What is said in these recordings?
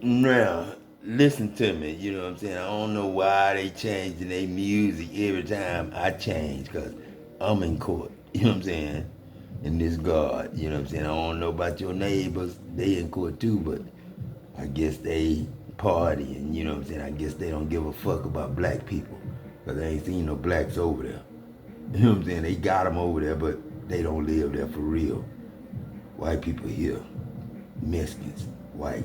Now, listen to me, you know what I'm saying? I don't know why they changing their music every time I change, because I'm in court, you know what I'm saying? In this God, you know what I'm saying? I don't know about your neighbors, they in court too, but I guess they partying, you know what I'm saying? I guess they don't give a fuck about black people, because I ain't seen no blacks over there. You know what I'm saying? They got them over there, but they don't live there for real. White people here, Mexicans, white,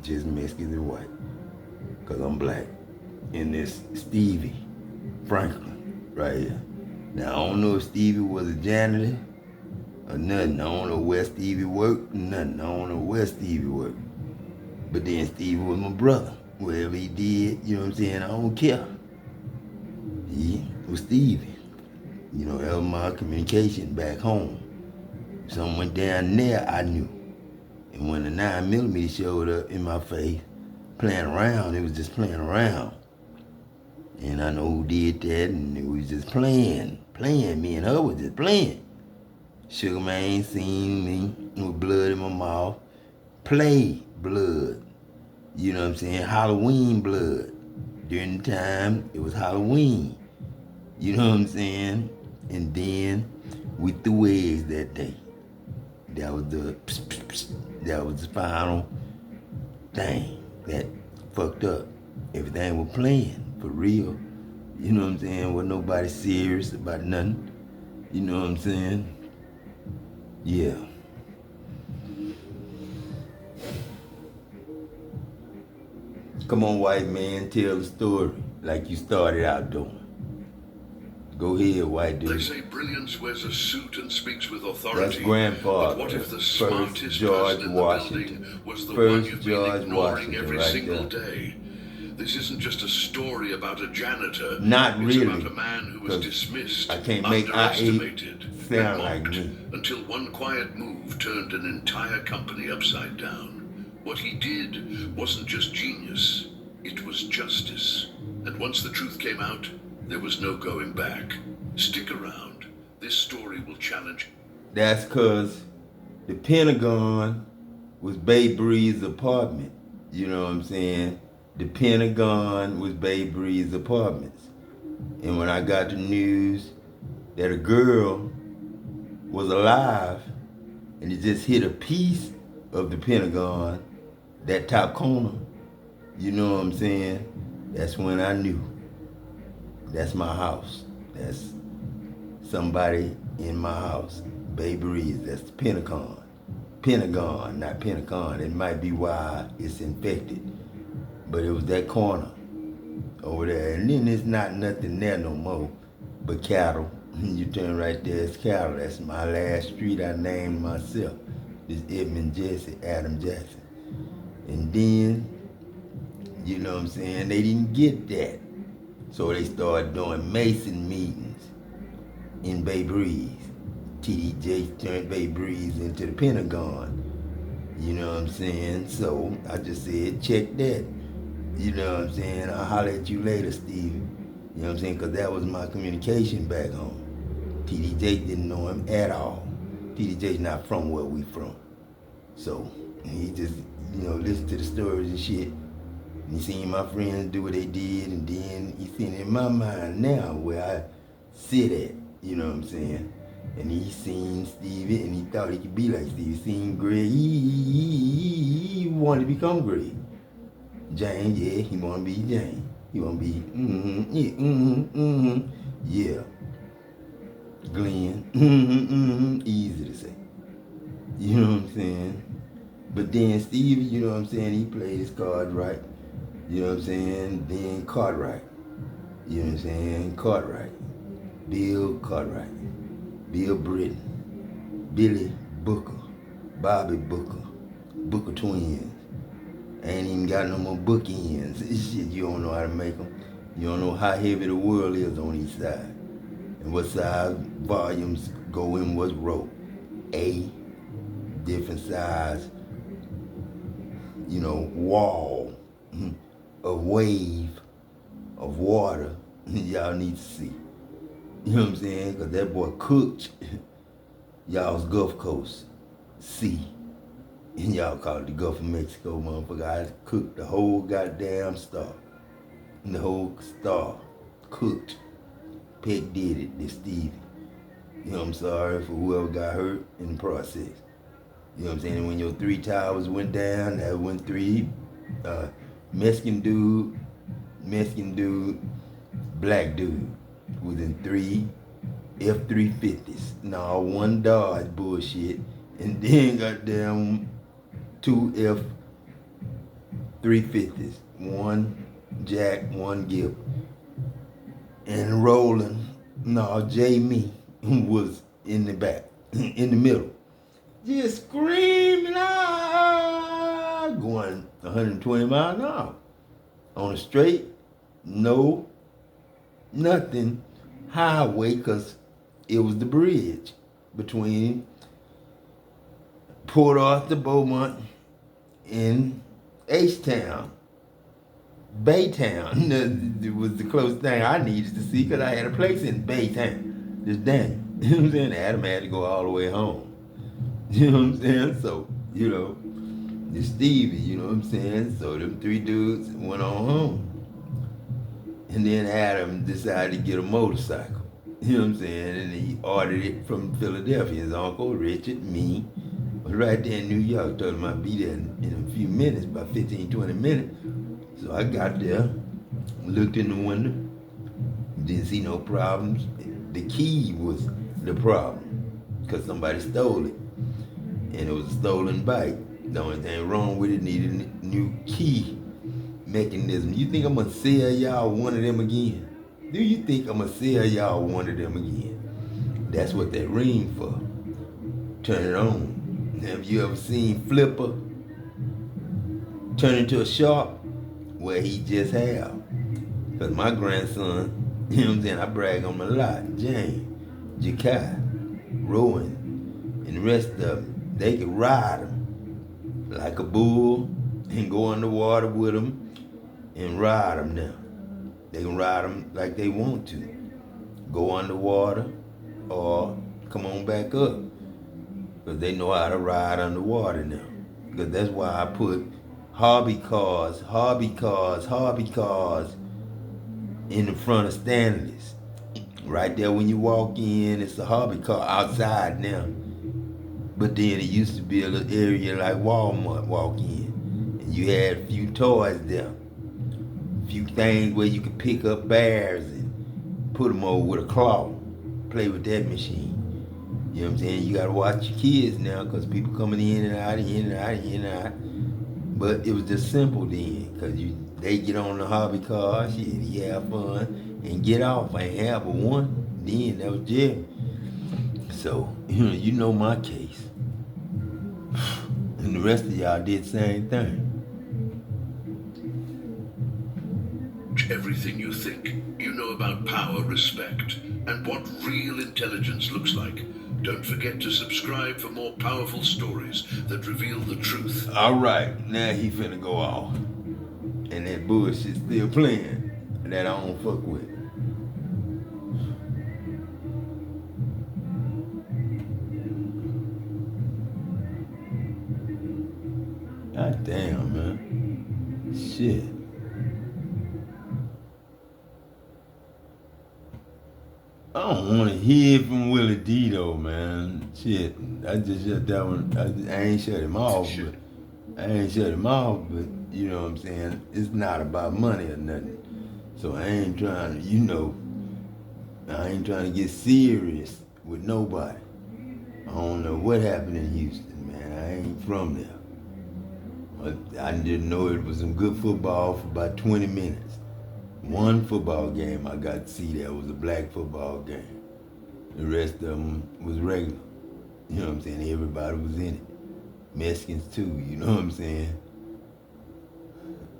just Mexicans and white, because I'm black. And this Stevie Franklin right here. Now, I don't know if Stevie was a janitor or nothing. I don't know where Stevie worked, nothing. I don't know where Stevie worked. But then Stevie was my brother. Whatever he did, you know what I'm saying, I don't care. He was Stevie. You know, that was my communication back home. Something went down there, I knew. And when the 9mm showed up in my face, playing around, it was just playing around. And I know who did that, and it was just playing. Me and her was just playing. Sugar Man seen me with blood in my mouth. Play blood. You know what I'm saying? Halloween blood. During the time, it was Halloween. You know what I'm saying? And then we threw eggs that day. That was that was the final thing that fucked up. Everything was playing, for real. You know what I'm saying? Wasn't nobody serious about nothing. You know what I'm saying? Yeah. Come on, white man, tell the story like you started out doing. Go ahead, white dude. They say brilliance wears a suit and speaks with authority. That's grandfather. But what if the First smartest George person in Washington. the building was the First one you've George been ignoring Washington every right single there. day? This isn't just a story about a janitor. Not it's really. It's about a man who was dismissed, I can't make underestimated, I-8 sound like mocked, me. until one quiet move turned an entire company upside down. What he did wasn't just genius, it was justice. And once the truth came out, there was no going back. Stick around. This story will challenge. That's because the Pentagon was Babe Ruth's apartment. You know what I'm saying? The Pentagon was Babe Ruth's apartments. And when I got the news that a girl was alive and it just hit a piece of the Pentagon, that top corner, you know what I'm saying? That's when I knew. That's my house. That's somebody in my house. Babe Ruth, that's the Pentagon. Pentagon, not Pentagon. It might be why it's infected. But it was that corner over there. And then there's not nothing there no more but cattle. You turn right there, it's cattle. That's my last street I named myself. This Edmund Jesse, Adam Jackson. And then, you know what I'm saying, they didn't get that. So they started doing Mason meetings in Babe Ruth. TDJ turned Babe Ruth into the Pentagon. You know what I'm saying? So I just said, check that. You know what I'm saying? I'll holler at you later, Stevie. You know what I'm saying? Because that was my communication back home. TDJ didn't know him at all. TDJ's not from where we from. So he just, listened to the stories and shit. And he seen my friends do what they did, and then he seen in my mind now where I sit at, you know what I'm saying? And he seen Stevie, and he thought he could be like Stevie. He seen Greg, he wanted to become Greg. James, yeah, he want to be James. He want to be, yeah. Glenn, easy to say. You know what I'm saying? But then Stevie, you know what I'm saying, he played his cards right. You know what I'm saying? Then Cartwright. You know what I'm saying? Cartwright. Bill Cartwright. Bill Britton. Billy Booker. Bobby Booker. Booker twins. Ain't even got no more bookends. This shit, you don't know how to make them. You don't know how heavy the world is on each side. And what size volumes go in what row. A, different size, wall. A wave of water, y'all need to see. You know what I'm saying? Because that boy cooked y'all's Gulf Coast. See. And y'all call it the Gulf of Mexico, motherfucker. I cooked the whole goddamn star. And the whole star cooked. Peck did it, this Stevie. You know, I'm sorry for whoever got hurt in the process. You know what I'm saying? And when your 3 towers went down, that went 3. Mexican dude, black dude was in 3 F-350s. No, 1 Dodge bullshit. And then goddamn 2 F-350s. 1 Jack, 1 Gibb. And Roland, no, Jamie was in the back, in the middle. Just screaming, going 120 miles an hour. On a straight, no, nothing highway, because it was the bridge between Port Arthur, Beaumont, and H-Town. Baytown. It was the closest thing I needed to see because I had a place in Baytown. This Daniel. You know what I'm saying? Adam had to go all the way home. You know what I'm saying? So, you know, this Stevie, you know what I'm saying? So them 3 dudes went on home. And then Adam decided to get a motorcycle. You know what I'm saying? And he ordered it from Philadelphia. His uncle, Richard, me, was right there in New York. Told him I'd be there in a few minutes, about 15, 20 minutes. So I got there, looked in the window, didn't see no problems. The key was the problem, because somebody stole it. And it was a stolen bike. The only thing wrong with it needed a new key mechanism. You think I'm gonna sell y'all one of them again? Do you think I'm gonna sell y'all one of them again? That's what that ring for. Turn it on. Have you ever seen Flipper turn into a shark? Well, he just have. Because my grandson, you know what I'm saying, I brag on him a lot. James, Jakai, Rowan, and the rest of them, they can ride him like a bull and go underwater with them and ride them now. They can ride them like they want to. Go underwater or come on back up. Because they know how to ride underwater now. Because that's why I put hobby cars in the front of Stanley's. Right there when you walk in, it's a hobby car outside now. But then it used to be a little area like Walmart walk in. And you had a few toys there. A few things where you could pick up bears and put them over with a claw. Play with that machine. You know what I'm saying? You gotta watch your kids now because people coming in and out, in and out, in and out. But it was just simple then, because they get on the hobby car, shit, you have fun, and get off. I ain't have but one. Then that was jail. So, you know my case. And the rest of y'all did the same thing. Everything you think you know about power, respect, and what real intelligence looks like. Don't forget to subscribe for more powerful stories that reveal the truth. All right, now he finna go off. And that bullshit still playing. And that I don't fuck with. God damn, man. Shit. I don't want to hear from Willie D though, man. Shit, I just shut that one. I ain't shut him off, but you know what I'm saying. It's not about money or nothing. So I ain't trying to, I ain't trying to get serious with nobody. I don't know what happened in Houston, man. I ain't from there. But I didn't know it was some good football for about 20 minutes. One football game I got to see that was a black football game. The rest of them was regular. You know what I'm saying? Everybody was in it. Mexicans too, you know what I'm saying?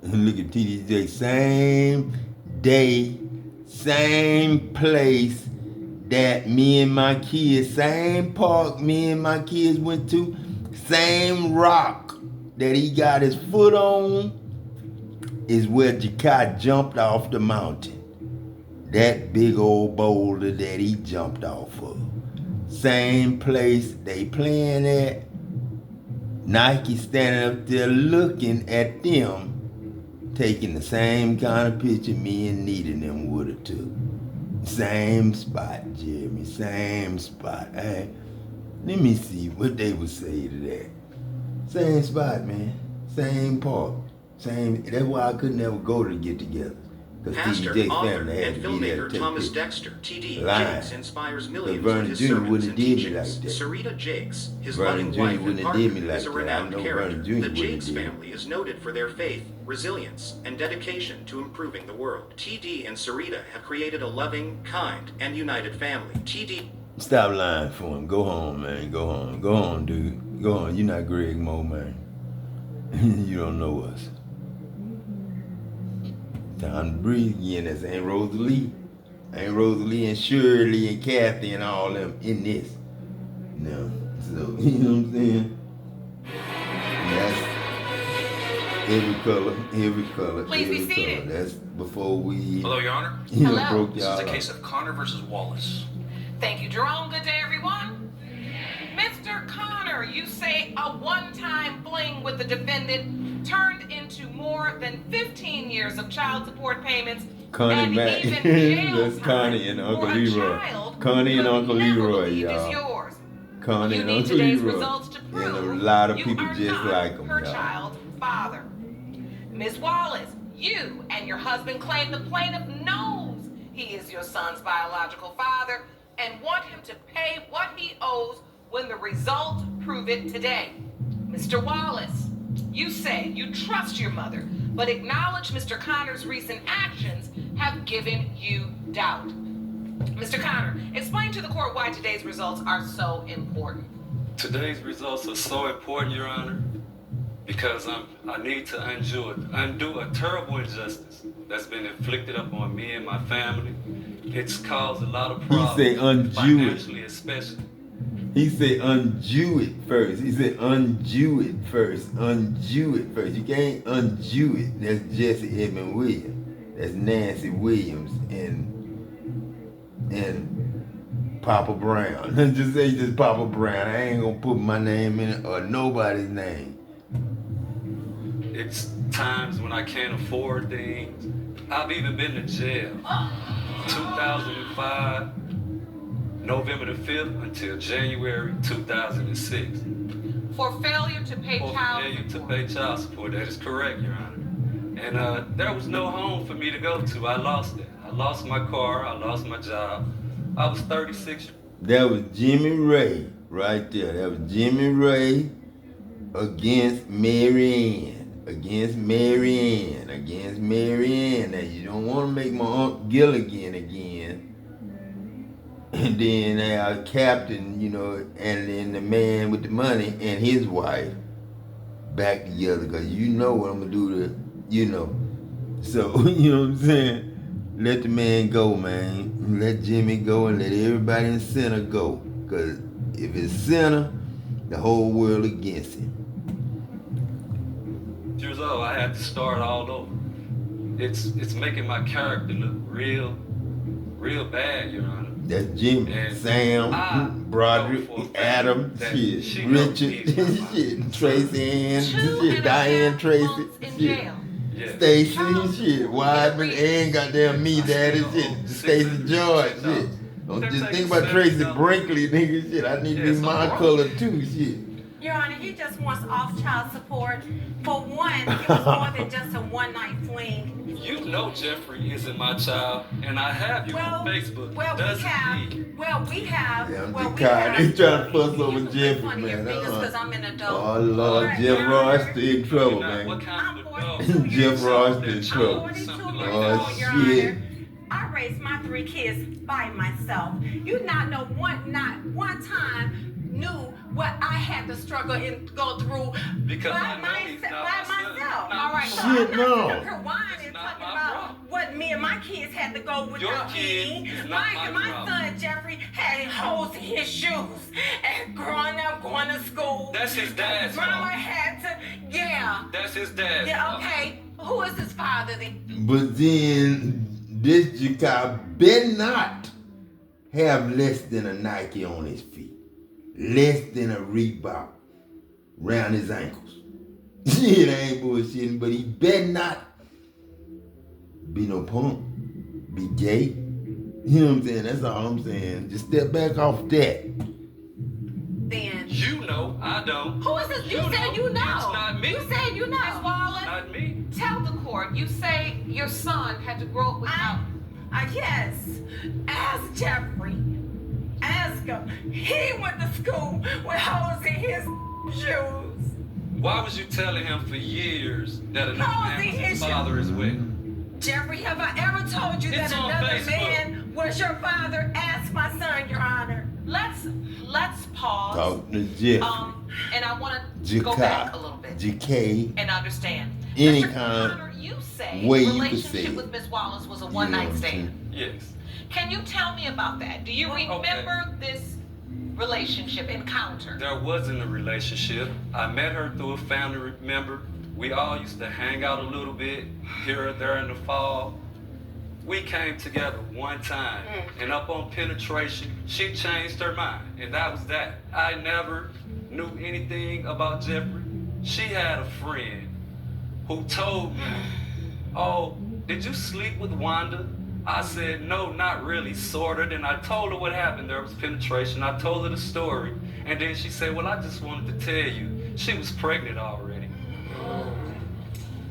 And look at TDJ, same day, same place that me and my kids, same park me and my kids went to, same rock that he got his foot on is where Jakai jumped off the mountain. That big old boulder that he jumped off of. Same place they playing at. Nike standing up there looking at them, taking the same kind of picture me and Nita and them would have took. Same spot, Jeremy, same spot. Hey, let me see what they would say to that. Same spot, man. Same park. Same. That's why I could never go to get together. Pastor, author, and filmmaker Thomas Dexter, T.D. Jakes, inspires millions with his sermons and teachings. Sarita Jakes, his loving wife and partner, is a renowned character. The Jakes family is noted for their faith, resilience, and dedication to improving the world. T.D. and Sarita have created a loving, kind, and united family. T.D. Stop lying for him. Go home, man. Go home. Go on, dude. Go on. You're not Greg Moe, man. You don't know us. Time to breathe again. That's Aunt Rosalie. Aunt Rosalie and Shirley and Kathy and all them in this. No. So, you know what I'm saying? That's every color. Please be seated. Color. That's before we Hello, Your Honor. Hello. Broke This y'all is a up. case of Connor versus Wallace. Thank you, Jerome. Good day, everyone. Mr. Connor, you say a one-time fling with the defendant turned into more than 15 years of child support payments Connie and Mac. even jail That's time Connie and Uncle for a Leroy. child Connie and who Uncle never Leroy, believed is y'all. yours. Connie You and need Uncle today's Leroy. results to prove And a lot of you people are just not like them, her y'all. child's father. Ms. Wallace, you and your husband claim the plaintiff knows he is your son's biological father and want him to pay what he owes when the results prove it today. Mr. Wallace, you say you trust your mother, but acknowledge Mr. Connor's recent actions have given you doubt. Mr. Connor, explain to the court why today's results are so important. Today's results are so important, Your Honor, because I need to undo a terrible injustice that's been inflicted upon me and my family. It's caused a lot of problems, He say undo it. financially especially. He said undo it first. He said undo it first. Undo it first. You can't undo it. That's Jesse Edmund Williams. That's Nancy Williams and Papa Brown. Just say just Papa Brown. I ain't gonna put my name in it or nobody's name. It's times when I can't afford things. I've even been to jail. 2005, November the 5th until January 2006. For failure to pay child Failure to support. pay child support. That is correct, Your Honor. And there was no home for me to go to. I lost it. I lost my car. I lost my job. I was 36. That was Jimmy Ray right there. That was Jimmy Ray against Mary Ann. Against Mary Ann. Against Mary Ann. Now you don't want to make my Aunt Gilligan again. And then our captain, you know, and then the man with the money and his wife back together. Because you know what I'm going to do to, you know. So, you know what I'm saying? Let the man go, man. Let Jimmy go and let everybody in the center go. Because if it's center, the whole world against him. Years old, I had to start all over. It's making my character look real bad, Your Honor. That's Jimmy, And I Sam, Broderick, know for a fact Adam, that shit, she knows Richard, he's not shit, mine. Tracy Ann, Two shit, and a Diane half Tracy, months in shit, jail. Yes. Stacy, shit, Wideman, and goddamn me, daddy, shit, Stacy George, shit. Don't just think about Tracy Brinkley, nigga, shit. I need to be Yes, my I'm wrong. color too, shit. Your Honor, he just wants off child support. For one, it was more than just a one-night fling. You know Jeffrey isn't my child, and I have you on Facebook. Does he? Damn, they trying to fuss over Jeffrey, man. Because I'm an adult. Oh, Lord, Right, Jeff Your Ross Honor. in trouble, Now, what man. kind of I'm adult 42 years Jeff Ross old. in that trouble. I'm 42 something years like Oh, that? old, Your shit. Honor. I raised my 3 kids by myself. You not one time knew what I had to struggle and go through Because by I know he's not my son. myself. Not All right, my so Shit, I'm no. not sitting here whining and It's not talking my about problem. what me and my kids had to go Your without kid eating. is not my My problem. son Jeffrey had holes in his shoes and growing up going to school. That's his dad's Mama fault. had to, yeah. That's his dad's Yeah, fault. okay. Who is his father then? But then this Chicago better not have less than a Nike on his feet. Less than a Reebok. around his ankles. Shit, I ain't bullshitting, but he better not be no punk, be gay. You know what I'm saying? That's all I'm saying. Just step back off that. Then You know, I don't. who is this? You said you know. It's not me. You said you know. Miss Wallace, Not me. tell the court. You say your son had to grow up without. Yes. Ask Jeffrey. Ask him. He went to school with holes in his shoes. Why was you telling him for years that another Holes in man was his his father as well? Jeffrey, have I ever told you It's that on another Facebook. man was your father? Ask my son, Your Honor. Let's pause. Talk to Jeff. And I want to go back a little bit JK. and understand. Any Mr. kind of Connor, you say way you the could say relationship it. with Miss Wallace was a You one know night what I'm stand. Yes. Can you tell me about that? Do you remember this relationship encounter? There wasn't a relationship. I met her through a family member. We all used to hang out a little bit here or there in the fall. We came together one time, and up on penetration, she changed her mind, and that was that. I never knew anything about Jeffrey. She had a friend who told me, "Oh, did you sleep with Wanda?" I said, "No, not really, sorta." Then I told her what happened. There was penetration. I told her the story, and then she said, "Well, I just wanted to tell you, she was pregnant already."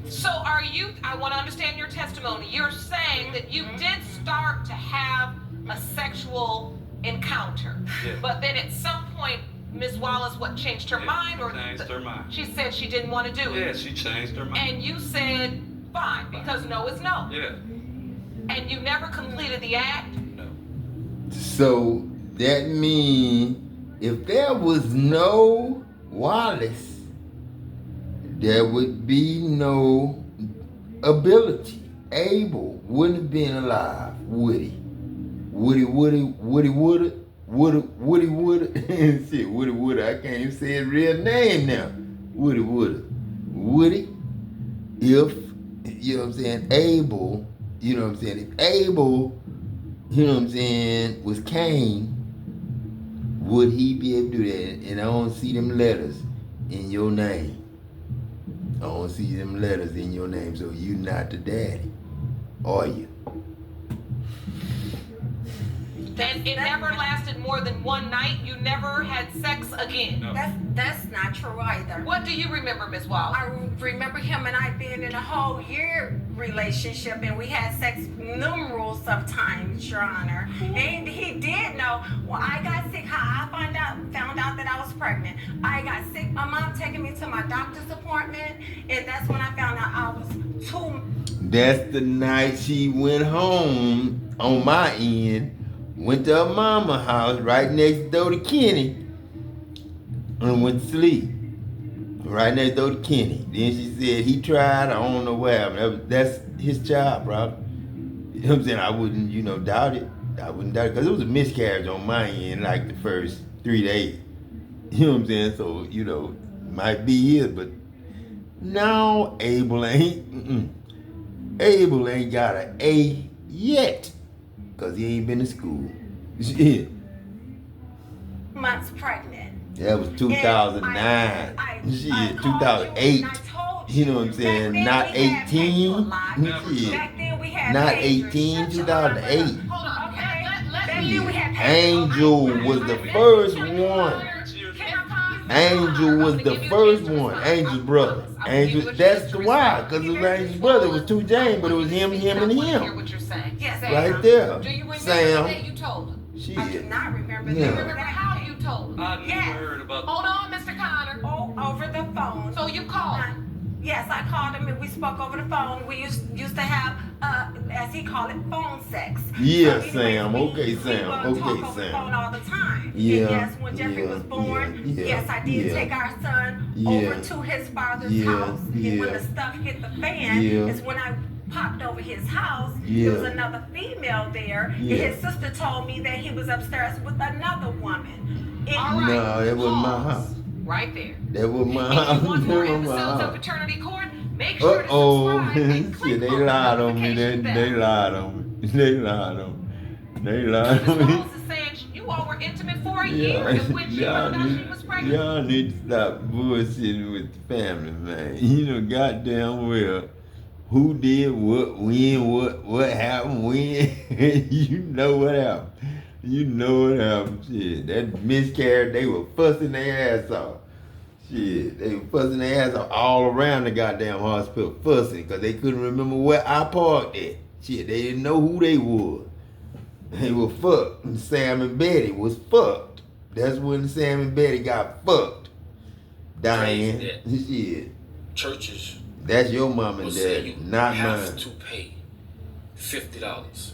So are you, I want to understand your testimony. You're saying that you did start to have a sexual encounter, Yeah. but then at some point, Ms. Wallace, changed her mind? Or changed her mind. She said she didn't want to do it. Yeah, she changed her mind. And you said, fine, because no is no. Yeah, And you never completed the act? no. So that means if there was no Wallace, there would be no ability. Abel wouldn't have been alive, would he? Woody, shit, Woody, I can't even say his real name now. Woody, if, you know what I'm saying, Abel, you know what I'm saying, if Abel, you know what I'm saying, was Cain, would he be able to do that? And I don't see them letters in your name. I don't see them letters in your name, so you not the daddy, are you? And it never lasted more than one night? You never had sex again? No. That's not true either. What do you remember, Ms. Wallace? I remember him and I being in a whole year relationship, and we had sex numerous of times, Your Honor. And he did know. Well, I got sick. How I found out that I was pregnant. I got sick. My mom taking me to my doctor's appointment, and that's when I found out I was too. That's the night she went home on my end, went to her mama's house right next door to Kenny, and went to sleep. Right next door to Kenny. Then she said he tried, I don't know what happened. That's his child, bro. You know what I'm saying? I wouldn't, doubt it. I wouldn't doubt it, because it was a miscarriage on my end, like the first 3 days. You know what I'm saying? So, might be his, but no, Abel ain't got an A yet, because he ain't been to school. Shit. Months pregnant. That was 2009. Shit, 2008. You know what I'm saying? Not 18. Shit. Back then we had Not pagers. 18, Shut your 2008. mouth. Hold on. Okay. Let Back me. then we had pagers. Angel was the first one. Angel was the first one. Angel's brother. Angel, that's the why. Because it was Angel's brother. It was two James, but it was him, and Hear him. what you're saying. Yes, Right there. Do you remember Sam. that you told him? I do Shit. not remember. Yeah. that. Remember how you told him? I never Yes. heard about. Hold on, Mr. Connor. Oh, over the phone. So you called him. Yes, I called him and we spoke over the phone. We used to have, as he called it, phone sex. Yeah, So Sam. we Okay, would Sam. talk Okay, over the Sam. phone all the time. Yeah, And yes, when Jeffrey yeah, was born, yeah, yes, I did yeah. take our son Yeah. over to his father's Yeah, house. And when yeah. the stuff hit the fan, Yeah. is when I popped over his house. Yeah. There was another female there. Yeah. And his sister told me that he was upstairs with another woman. And All right. No, that wasn't my Pause. house. Right there. That was my If house. you want That more was my episodes of house. Paternity Court, make sure to Uh-oh. subscribe and click Shit, they on the lied on me. notification They bell. lied on me. They lied on me. They lied Ms. on me. Wallace is saying you you all were intimate for a year, in which you found out she was pregnant. Y'all need to stop bullshitting with the family, man. You know, goddamn well, who did what, when, what happened, when. You know what happened. You know what happened. Shit, that miscarriage, they were fussing their ass off. Shit, they were fussing their ass off all around the goddamn hospital, fussing, because they couldn't remember where I parked at. Shit, they didn't know who they was. They were fucked. And Sam and Betty was fucked. That's when Sam and Betty got fucked. Diane. Shit. Churches. That's your mom and dad, not mine. Have to pay $50,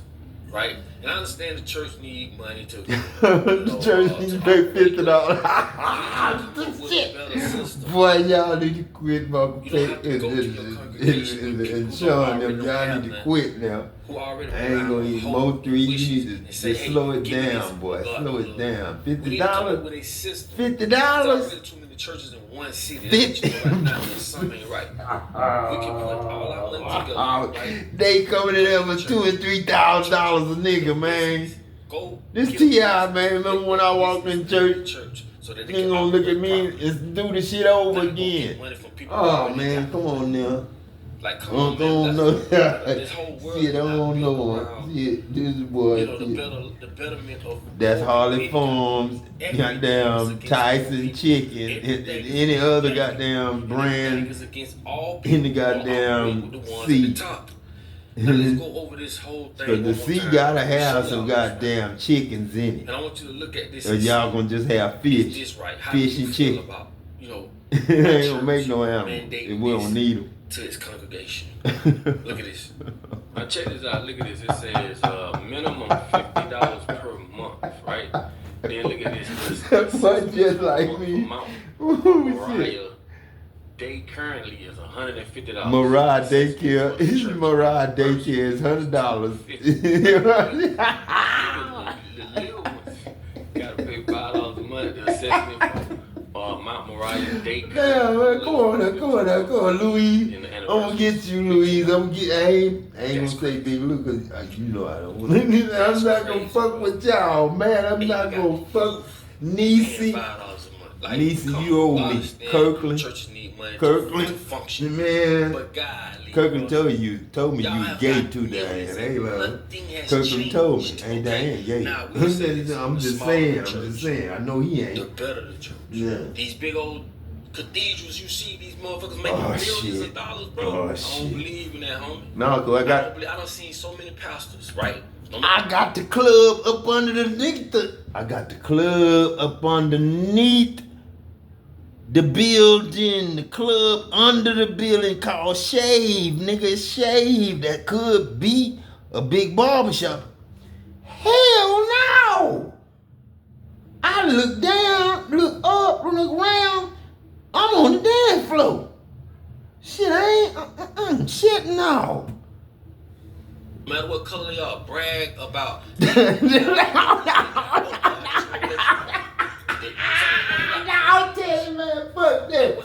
right? And I understand the church need money to. The church needs to pay $50. Boy, y'all need to quit, Mark. And showing them, y'all need to quit now. I ain't gonna eat more three. You need to slow it down, boy. Slow it down. $50. $50. Too many churches in one city. Right now, something ain't right. We can put all our money together. Right? They coming in there for $2,000 and $3,000 a nigga, man. This T.I., man. Remember when I walked in church? So they ain't gonna look at me and do the shit over again. Oh man, come on now. Like, come on, man. This whole world. Shit, I don't know. Shit, this boy. You know, the betterment of. That's Harley Farms, goddamn Tyson Chicken, and any other goddamn brand in the goddamn sea. Now let's go over this whole thing. Cause the sea gotta have some goddamn chickens in it. And I want you to look at this. Or y'all gonna just have fish, fish and chicken. About, you know, it ain't gonna make no animal if we don't need them. To his congregation. Look at this. Now check this out. Look at this. It says minimum $50 per month, right? Then look at this. That's just like me. Mariah Day currently is $150. Mariah Daycare. Mariah Daycare is $100. Gotta pay $5 a month to assessment for Mount Moriah Daycare. Damn, man, come on, Louise. I'm gonna get you, Louise. I ain't gonna say Big Lou, cause you know I don't want to. I'm not gonna fuck with y'all, man. I'm not gonna fuck Niecy. Niecy, you owe me. Kirkland. Churches need money Kirkland. to function. Man. But God, Kirkland told me you was gay too, Diane. Hey, love. Kirkland told me, ain't Diane gay? I'm just saying. I know he ain't. The better the church. Yeah. These big old cathedrals you see, these motherfuckers making millions of dollars, bro. I don't believe in that, homie. No, cause I don't see so many pastors, right? I got the club up underneath the building, the club under the building called Shave, nigga. Shave. That could be a big barbershop. Hell no! I look down, look up, look around. I'm on the dance floor. Shit, I ain't, shit, no. No matter what color y'all brag about. I'll tell you, man, fuck that.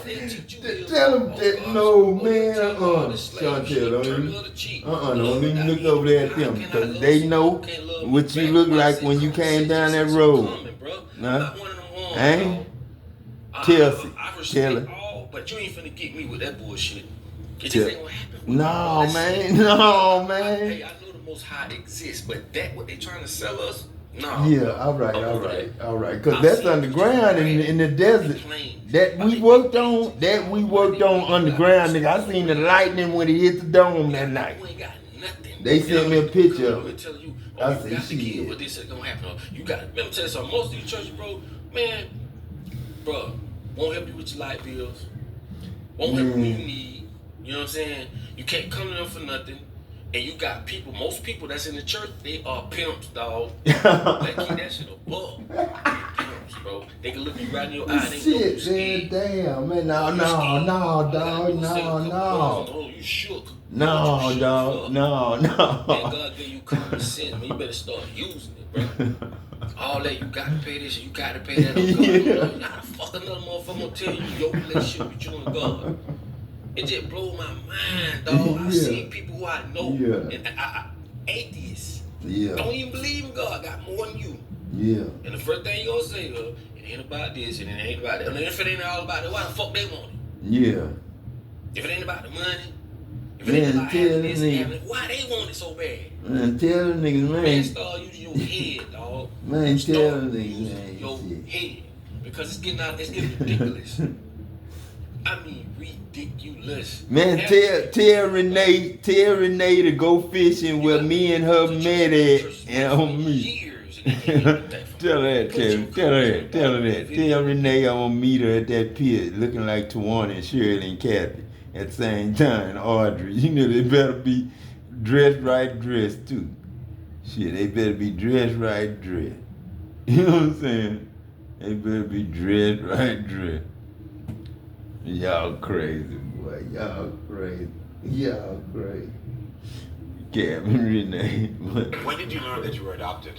Tell them that, no, man, Chantel, don't even look over there at them, because they know what you look like when you came down that road. Huh? Hey? Tell her. But you ain't finna get me with that bullshit. It just ain't gonna happen. No, man. Hey, I know the Most High exists, but that what they trying to sell us? No. Yeah, all right. Cause that's underground in the desert. That we worked on underground, nigga. I seen the lightning when it hit the dome that night. They sent me a picture of it. I said, shit. What they said gonna happen? You got. Let me tell you something. Most of these churches, bro, won't help you with your light bills. Won't help you when you need. You know what I'm saying? You can't come to them for nothing. And you got most people that's in the church, they are pimps, dog. Like, keep that shit above. Pimps, bro. They can look you right in your eye. They shit, man, damn, man. No, dog, no. You shook. No, dog, no. Man, God gave you common sense, man. You better start using it, bro. All that, you gotta pay this, you gotta pay that. You gotta fuck another motherfucker gonna tell you your relationship with you and God. It just blows my mind, dog. I've seen people who I know, and atheists, don't even believe in God, got more than you. Yeah. And the first thing you gonna say, it ain't about this and it ain't about that. And if it ain't all about that, why the fuck they want it? Yeah. If it ain't about the money, if it Man, ain't about tell having them this, niggas. having it, why they want it so bad? Man, tell them niggas, Man, man. start using your head, dog. Man, Start tell them niggas, using man. your Shit. head. Because it's getting ridiculous. I mean, ridiculous. Man, tell Renee to go fishing where me and her met at and on me. Tell her that. Tell Renee I'm gonna meet her at that pier, looking like Tawana and Shirley and Kathy at the same time. And Audrey, you know they better be dressed too. Shit, they better be dressed. You know what I'm saying? They better be dressed. Y'all crazy, boy. Y'all crazy. Kevin, Renee. When did you learn that you were adopted?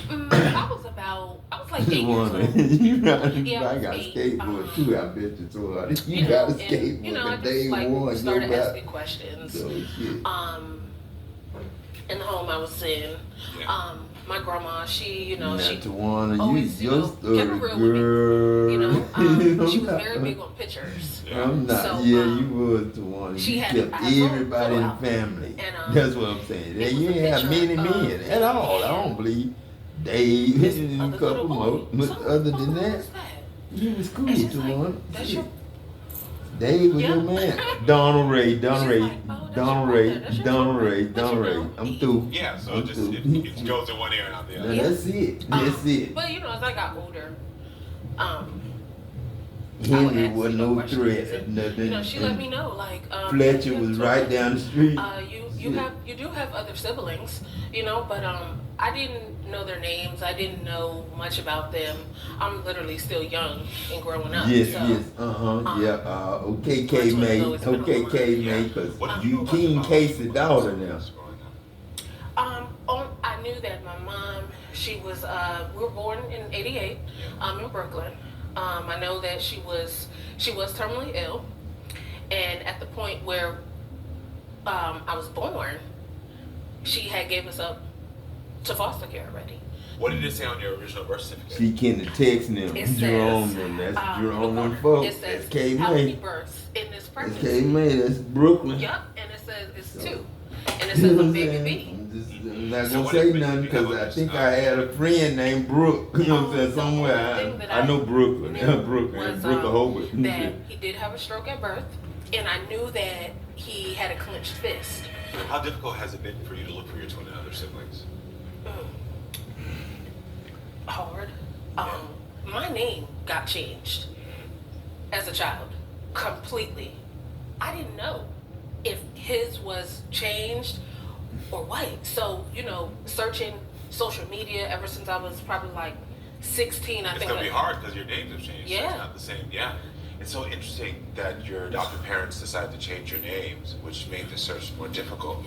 I was like 8 years old. You got, Yeah, I got a skateboard too, I bet you so hard. You You got a know, skateboard and, you know, I the just day like one, started go asking back. questions. So shit. In the home I was in, my grandma, she, you know, Not she to wanna always, use you your know, story, kept it real girl. with me. You know, she was very big on pictures. I'm not. So, you was the one. she You had- kept I had everybody in the photo family. and, That's what I'm saying. it was You a ain't have picture many of men at all. I don't believe. Dave this and other a couple little more. boy. But So, other what than the that, hell is that? you was cool And she's to like, one. that's Shit. your... Dave was Yeah. your man. Donald Ray. She's like, oh, that's your brother. I'm through. Yeah, so I'm it through. goes in one ear and out the other. Now, that's it. That's it. But you know, as I got older, I would Henry ask, was you know, no questions, threat. and, Nothing. you know, she let me know, like, Fletcher you was told right me, down the street. you do have other siblings, you know, but I didn't know their names. I didn't know much about them. I'm literally still young and growing up. Yes, so, yes, okay, K my May, twin has always been okay, on K May, cause What do you you know about King your Casey mom? daughter now. I knew that my mom, she was, we were born in '88, in Brooklyn. I know that she was terminally ill, and at the point where I was born, she had gave us up to foster care already. What did it say on your original birth certificate? She can text them, It says, Jerome them, that's Jerome and folks, it says, that's K how many May, births in this that's pregnancy? K May, that's Brooklyn. Yup, and it says it's So, 2, and it You know says what a I'm baby saying? B. I'm not So gonna what say did nothing you become because I of think this? I had a friend named Brooke. You know what I'm saying? The Somewhere only thing that I know Brooklyn. knew Yeah, Brooklyn. was, Brooklyn Hobart. that he did have a stroke at birth, and I knew that he had a clenched fist. How difficult has it been for you to look for your twin and other siblings? Hard. My name got changed as a child completely. I didn't know if his was changed or what. So, you know, searching social media ever since I was probably like 16, I It's think. gonna be hard because your names have changed. So Yeah. it's not the same. Yeah. It's so interesting that your adopted parents decided to change your names, which made the search more difficult.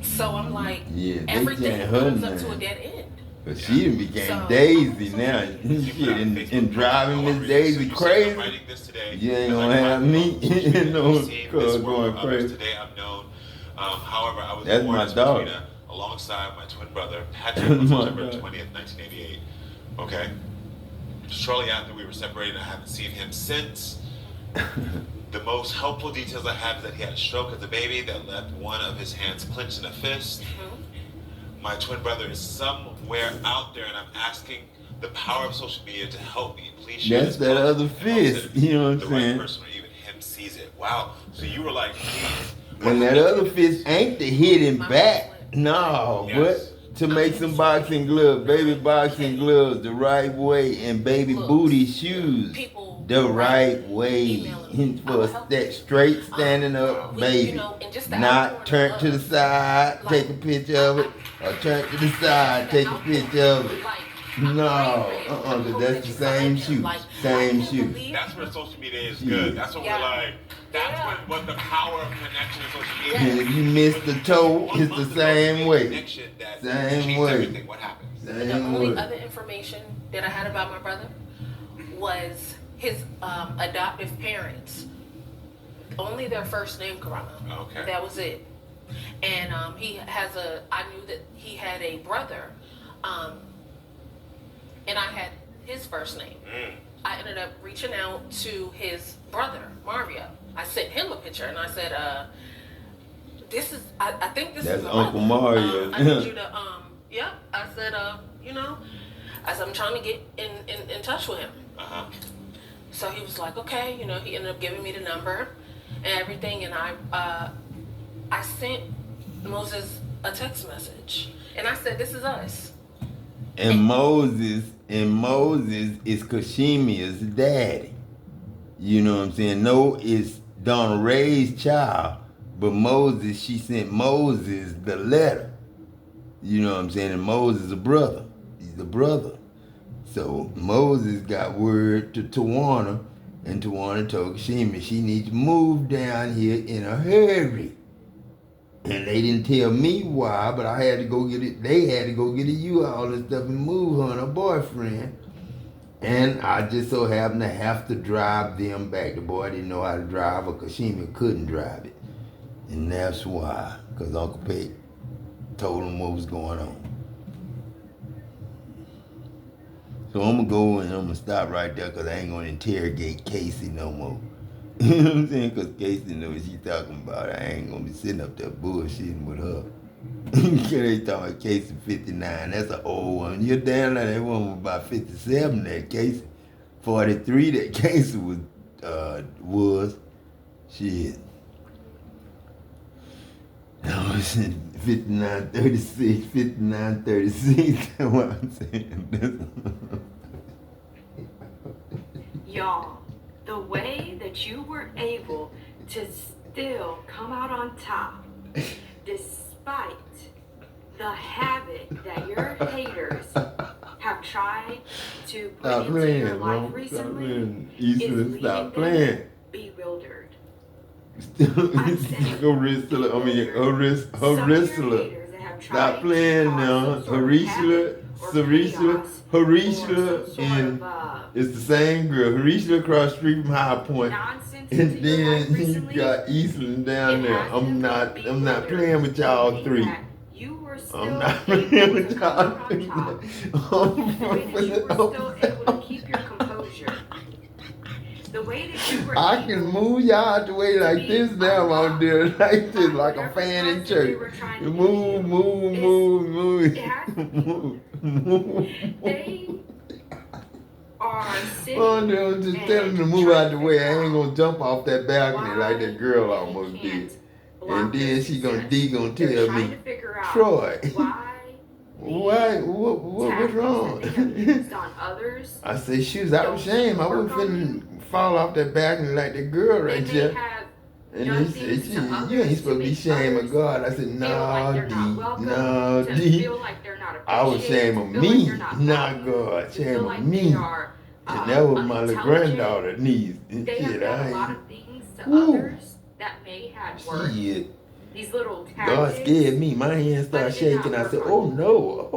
So I'm like, Yeah, they everything changed her comes up to a name. dead end. But she done became So- Daisy now. You Shit, put out and Facebook driving post, Miss so Daisy you said, crazy. I'm writing this today You ain't because gonna I have find me, on social media you know, that I've seen this work going of others. crazy. Today I'm known. However, I was That's born my as dog. Katrina alongside my twin brother Patrick on My September dog. 20th, 1988. Okay. Shortly after we were separated, I haven't seen him since. The most helpful details I have is that he had a stroke as a baby that left one of his hands clenched in a fist. My twin brother is somewhere out there, and I'm asking the power of social media to help me. Please share That's this that post other and hope fist, that you know what I'm the saying? right person or even him sees it. Wow. So you were like, please. And that other fist ain't to hit him My back. fist No, Yes. but to make some boxing gloves, baby boxing gloves the right way, and baby Look, booty shoes people the right way. emailing me. For that straight standing up You baby. know, and just the Not outpouring turn of to the love. side, Like, take a picture of it, or turn to the side, take a picture of it. No, that's the same shoe. Same shoe. That's where social media is Yeah. good. That's what Yeah. we're like. That's Yeah. what the power of connection in social media And is. if you miss the toe, it's the same way. Connection that Same changed way. everything. What happens? The Same only way. other information that I had about my brother was his adoptive parents. Only their first name, Karama. Okay. That was it. And I knew that he had a brother and I had his first name. I ended up reaching out to his brother, Mario. I sent him a picture, and I said, this is, I think this That's is Uncle Mario. I need you to, yep. I said, you know, I said, I'm trying to get in touch with him. So he was like, okay, you know, he ended up giving me the number and everything, and I sent Moses a text message, and I said, this is us. And Moses is Kashimia's daddy. You know what I'm saying? No, it's Donna Ray's child, but Moses, she sent Moses the letter. You know what I'm saying? And Moses is a brother. He's a brother. So Moses got word to Tawana, and Tawana told Kashima she needs to move down here in a hurry. And they didn't tell me why, but I had to go get it. They had to go get a U-Haul and stuff and move her and her boyfriend. And I just so happened to have to drive them back. The boy didn't know how to drive, or Kashima couldn't drive it. And that's why, because Uncle Pete told him what was going on. So I'm going to go and I'm going to stop right there because I ain't going to interrogate Casey no more. You know what I'm saying? Because Casey knows what she's talking about. I ain't going to be sitting up there bullshitting with her. They talking about Casey 59. That's an old one. You're damn like that one was about 57 that Casey. 43 that Casey was. Shit. I was in 59, 36, 59, 36. That's what I'm saying. Y'all, the way that you were able to still come out on top, despite the havoc that your haters have tried to put into your life recently, is leaving them bewildered. Stop playing now. Harisha, and it's the same girl. Harisha across the street from High Point, and then you got Eastland down there. I'm not playing with y'all three. I'm not playing with y'all three. I can move y'all out the way like this now. I'm doing like this, like a fan in church. Move. They are sitting. Oh, I'm just telling them to move out the way. I ain't gonna jump off that balcony like that girl almost did. And then she gonna tell me, Troy, what's wrong? I say, shoes, I was ashamed. I wasn't finna fall off that balcony like that girl right there. And he said, you ain't supposed to be ashamed of God. I said, no, D. I was ashamed of me, not God. Ashamed of me. And that was my little granddaughter niece. And shit, I ain't. That may have worked. Shit. These little tactics, God scared me. My hand started shaking. I said, oh no.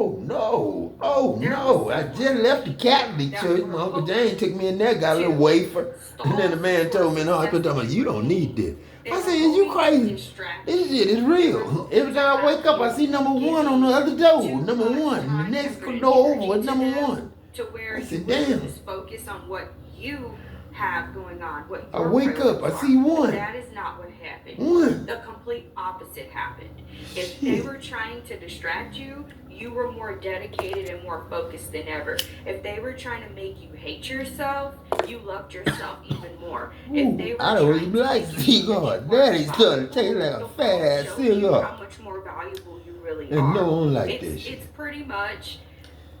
I just left the Catholic church. My Uncle James took me in there, got a little wafer. And then the man told me in the hospital, you don't need this. I said, is you crazy? This shit is real. Every time I wake up, I see number 1 on the other door. Number 1. The next door over was number 1. I said, damn. Just focus on what you have going on. What I wake up, I see 1. That is not what happened. 1. The complete opposite happened. If they were trying to distract you, you were more dedicated and more focused than ever. If they were trying to make you hate yourself, you loved yourself even more. If they were I don't even like cigar. Daddy's starting to taste like a fat ass cigar. How much more valuable you really and are. No one like this shit. It's pretty much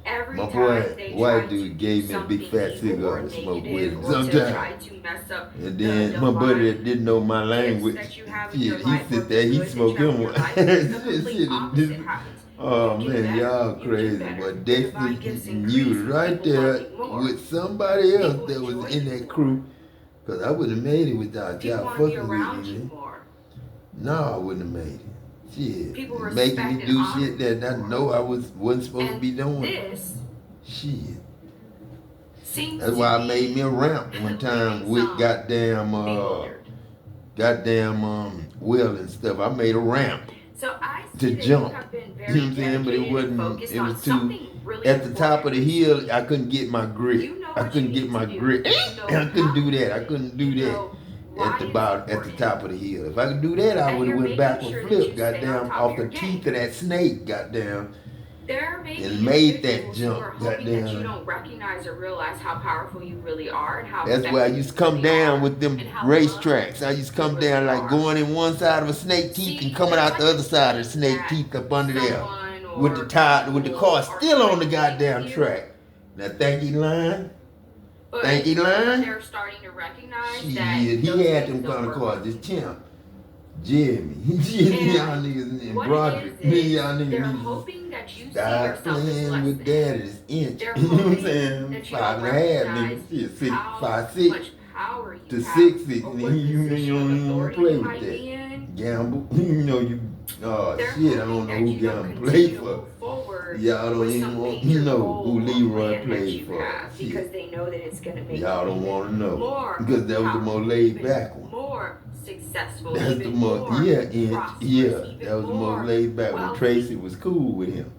every my time boy, white dude gave me a big fat cigar to smoke with him sometimes. And then my buddy that didn't know my language, he sit there, he smoked him one. Oh man, y'all crazy. But Dexter, you was right there with somebody else that was in that crew. Because I wouldn't have made it without y'all fucking with me. No, I wouldn't have made it. Shit. Making me do shit that I know I wasn't supposed to be doing. Shit. That's why I made me a ramp one time with goddamn Will and stuff. I made a ramp to jump. You know what I'm saying? But it was really at the top of the important. hill, I couldn't get my grip. You know I what couldn't you get need my to do. grip. You know I couldn't do how that. I to couldn't do you that know why at the it's bottom, at the important. top of the hill. If I could do that, I And would have you're went making backward sure that flip, you stay on goddamn, top off of the your teeth game. of that snake, goddamn, There may and be made that individuals who jump, are hoping that you goddamn. don't recognize or realize how powerful you really are and how That's why I effective used to you come really down are with them and how racetracks. I loved used to you come really down like are. going in one side of a snake teeth See, and coming the out the type other of side of the thing snake that teeth up under there. someone With the or tire, with the people car are still on the trying to goddamn do, track. Now thank you, line. but Thank you, line. they're starting to recognize Shit, that he those had things them kind don't of work. cars. This champ, Jimmy, y'all niggas in What Broderick, it is y'all they're niggas hoping that you see stop yourself as playing less with than. that this inch. They're You know what I'm hoping saying? that you 5 don't and a half, recognize nigga. Shit, 6, how 5, 6 much power you to have 6, 6, or nigga. what You position of don't authority play you with might be that. in. Gamble, you know you. Oh They're shit, I hoping don't know that who you don't Gamble play continue to for. move forward Y'all don't with even some want to major know goal who or Leroy plan that played you for. have because Shit. they know that it's going to make Y'all you don't want to know more because that was the more laid even back one. more successful, That's even the more, more yeah, inch, prosperous, yeah. even That was the more more laid back when wealthy. Tracy was cool with him.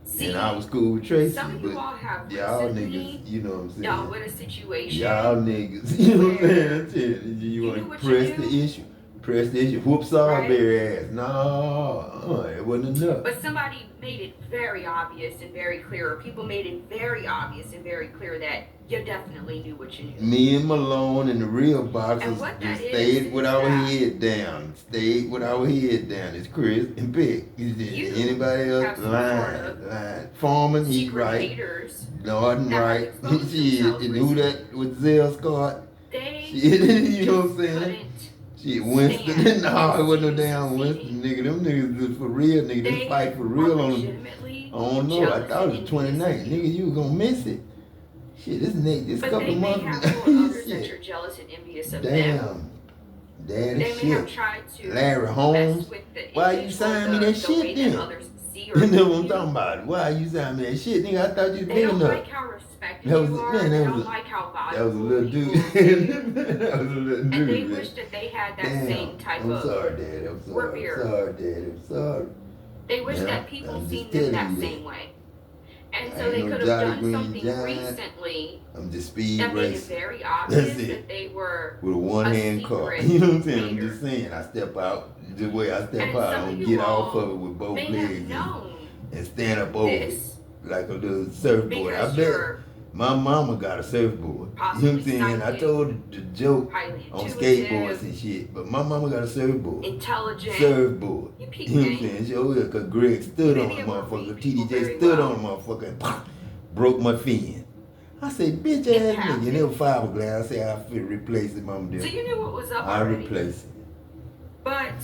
See, And I was cool with Tracy, some of you but all have y'all recently niggas, you know what I'm dealt saying? with a situation Y'all niggas, you know what I'm where saying? Shit, you you want knew to what press you the knew, issue. Press the issue. Whoop right? Sawberry ass. No, it wasn't enough. But somebody made it very obvious and very clear, or people made it very obvious and very clear that you definitely knew what you knew. Me and Malone and the real And boxers what just that stayed with is our that head down. Stayed with our head down. It's Chris and Pick. you Anybody have else? some sort of Line. Foreman, he's secret right. haters Norton, that have right. exposed Shit, themselves and who recently. that with Zell Scott? They Shit, you know what just I'm saying? couldn't Shit, Winston. stand No, it to wasn't no see you damn Winston, succeeding. nigga. Them niggas is for real, nigga. They They fight for are real on. legitimately I don't know. I jealous thought and it was envious 29. of you. Nigga, you was gonna miss it. Shit, this But couple they may months. have told others that Shit. you're jealous and envious of them. Damn. Daddy They may have shit. tried to Larry mess Holmes. with the Why you image or signing me the that way shit that then? others see You or know what view I'm you. talking about? Why you signing me that shit, nigga? I thought you was They big don't enough. like how respected That was you are. man, They that don't was like how that was a valuable little people dude. to you. That was a little And they dude, wish man. that they had that Damn. same type I'm of sorry, Daddy. I'm sorry. I'm revere. sorry, Daddy. I'm sorry. They wish Yeah, that people I'm seen just them telling that you that. same way. And I so ain't they no could have Jolly done Green something Giant. recently I'm just speed that made it racing. very That's obvious it. that they were With a a one-hand car. secret You know what I'm saying? I'm hater. just saying. I step out the way I step And out. I some of don't you get off of all it with both may have legs known and stand up over it this like a little surfboard. I because bet you're my mama got a surfboard. You know what possibly I'm saying? I psychic, told the joke highly on intuitive, skateboards and shit, but my mama got a surfboard. intelligent. Surfboard. You peep You know what I'm game. saying? She over here, cause Greg stood You may on be the able to read motherfucker. people TDJ very stood well. on the motherfucker and broke my fin. I say, bitch ass nigga, and it was fiberglass. I say, I fit replace it, mama So did. you knew what was up I already. replace it. But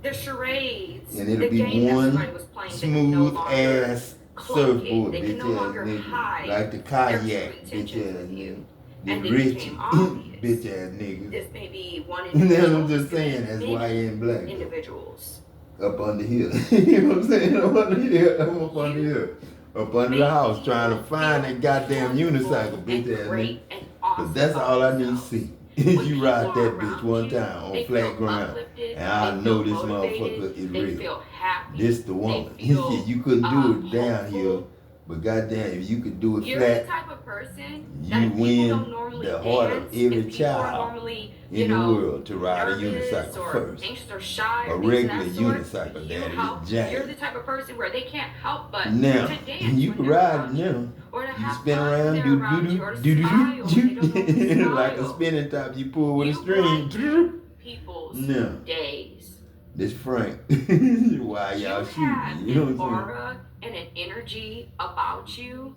the charades, And the it'll be game that somebody one was playing, they can no smooth longer ass cloak it. surfboard, They can bitch no ass longer nigga. hide Like the their kayak, true bitch intentions ass with nigga. you. The And it Richie, became obvious. bitch ass nigga. This may be one That's what individual. I'm just this could be saying, that's many why I ain't black. individuals. Up on the hill. You know what I'm saying? Up on the hill. I'm up on the hill. Up under the house trying to find that goddamn unicycle, bitch ass nigga. Cause that's all I need to see. You ride that bitch one time on flat ground, and I know this motherfucker is They real. feel happy. This the woman. They feel, You couldn't do it down hopeful. here, but goddamn, if you could do it You're the flat, type of person you that if people win don't normally the heart of dance, every if people are child normally, in the world to ride a nervous unicycle or first. anxious or shy A or things of regular that sort, unicycle, you daddy, help, it's you're giant. the type of person where they can't help but Now, to dance you when can they're ride around it you, now. or to You have spin fun around, when they're do around do you, or to do smile when they don't know do to like a smile. spinning top you pull with a You string. brighten people's No. days. This Frank. Why You y'all have shooting? You know an what I'm saying? aura and an energy about you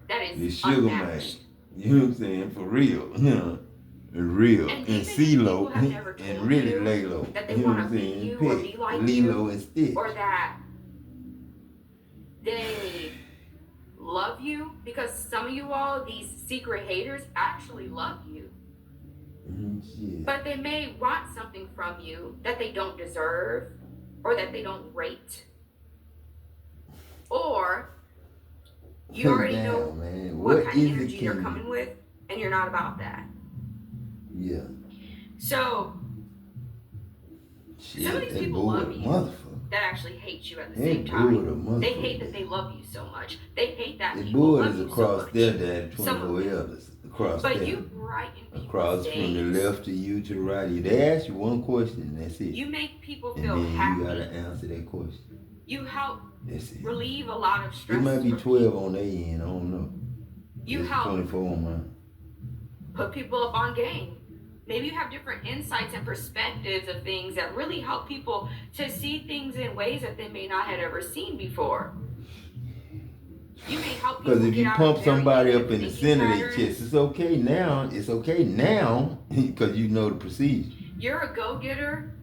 that The is sugar man. unmatched. You know what I'm saying? For real. Real. And And even if CeeLo. people have never And told really you lay low. that they You know what want I'm to be saying? you or be like you, Lilo and Stitch. or that they love you, because some of you all, these secret haters, actually love you. Shit. But they may want something from you that they don't deserve, or that they don't rate, or you already Damn, know man. what kind is of it, energy they're King? coming with, and you're not about that. Yeah. So Shit, some of these that people boy, love you. motherfucker. that actually hate you at the Ain't same time. bull They hate that they love you so much. They hate that the people bull love is you so across much. there, Daddy, 24 elders. Across But there. you brighten people's Across days. from the left to you to the right of you. They ask you one question, that's it. You make people and feel then happy. you gotta answer that question. You help That's it. relieve a lot of stress. It might be from 12 people. on their end, I don't know. You it's help 24 on mine. put people up on game. Maybe you have different insights and perspectives of things that really help people to see things in ways that they may not have ever seen before. You may help people Because if you get out pump of very somebody negative up in the thinking center of their patterns. chest, it's okay now, because you know the procedure. You're a go-getter.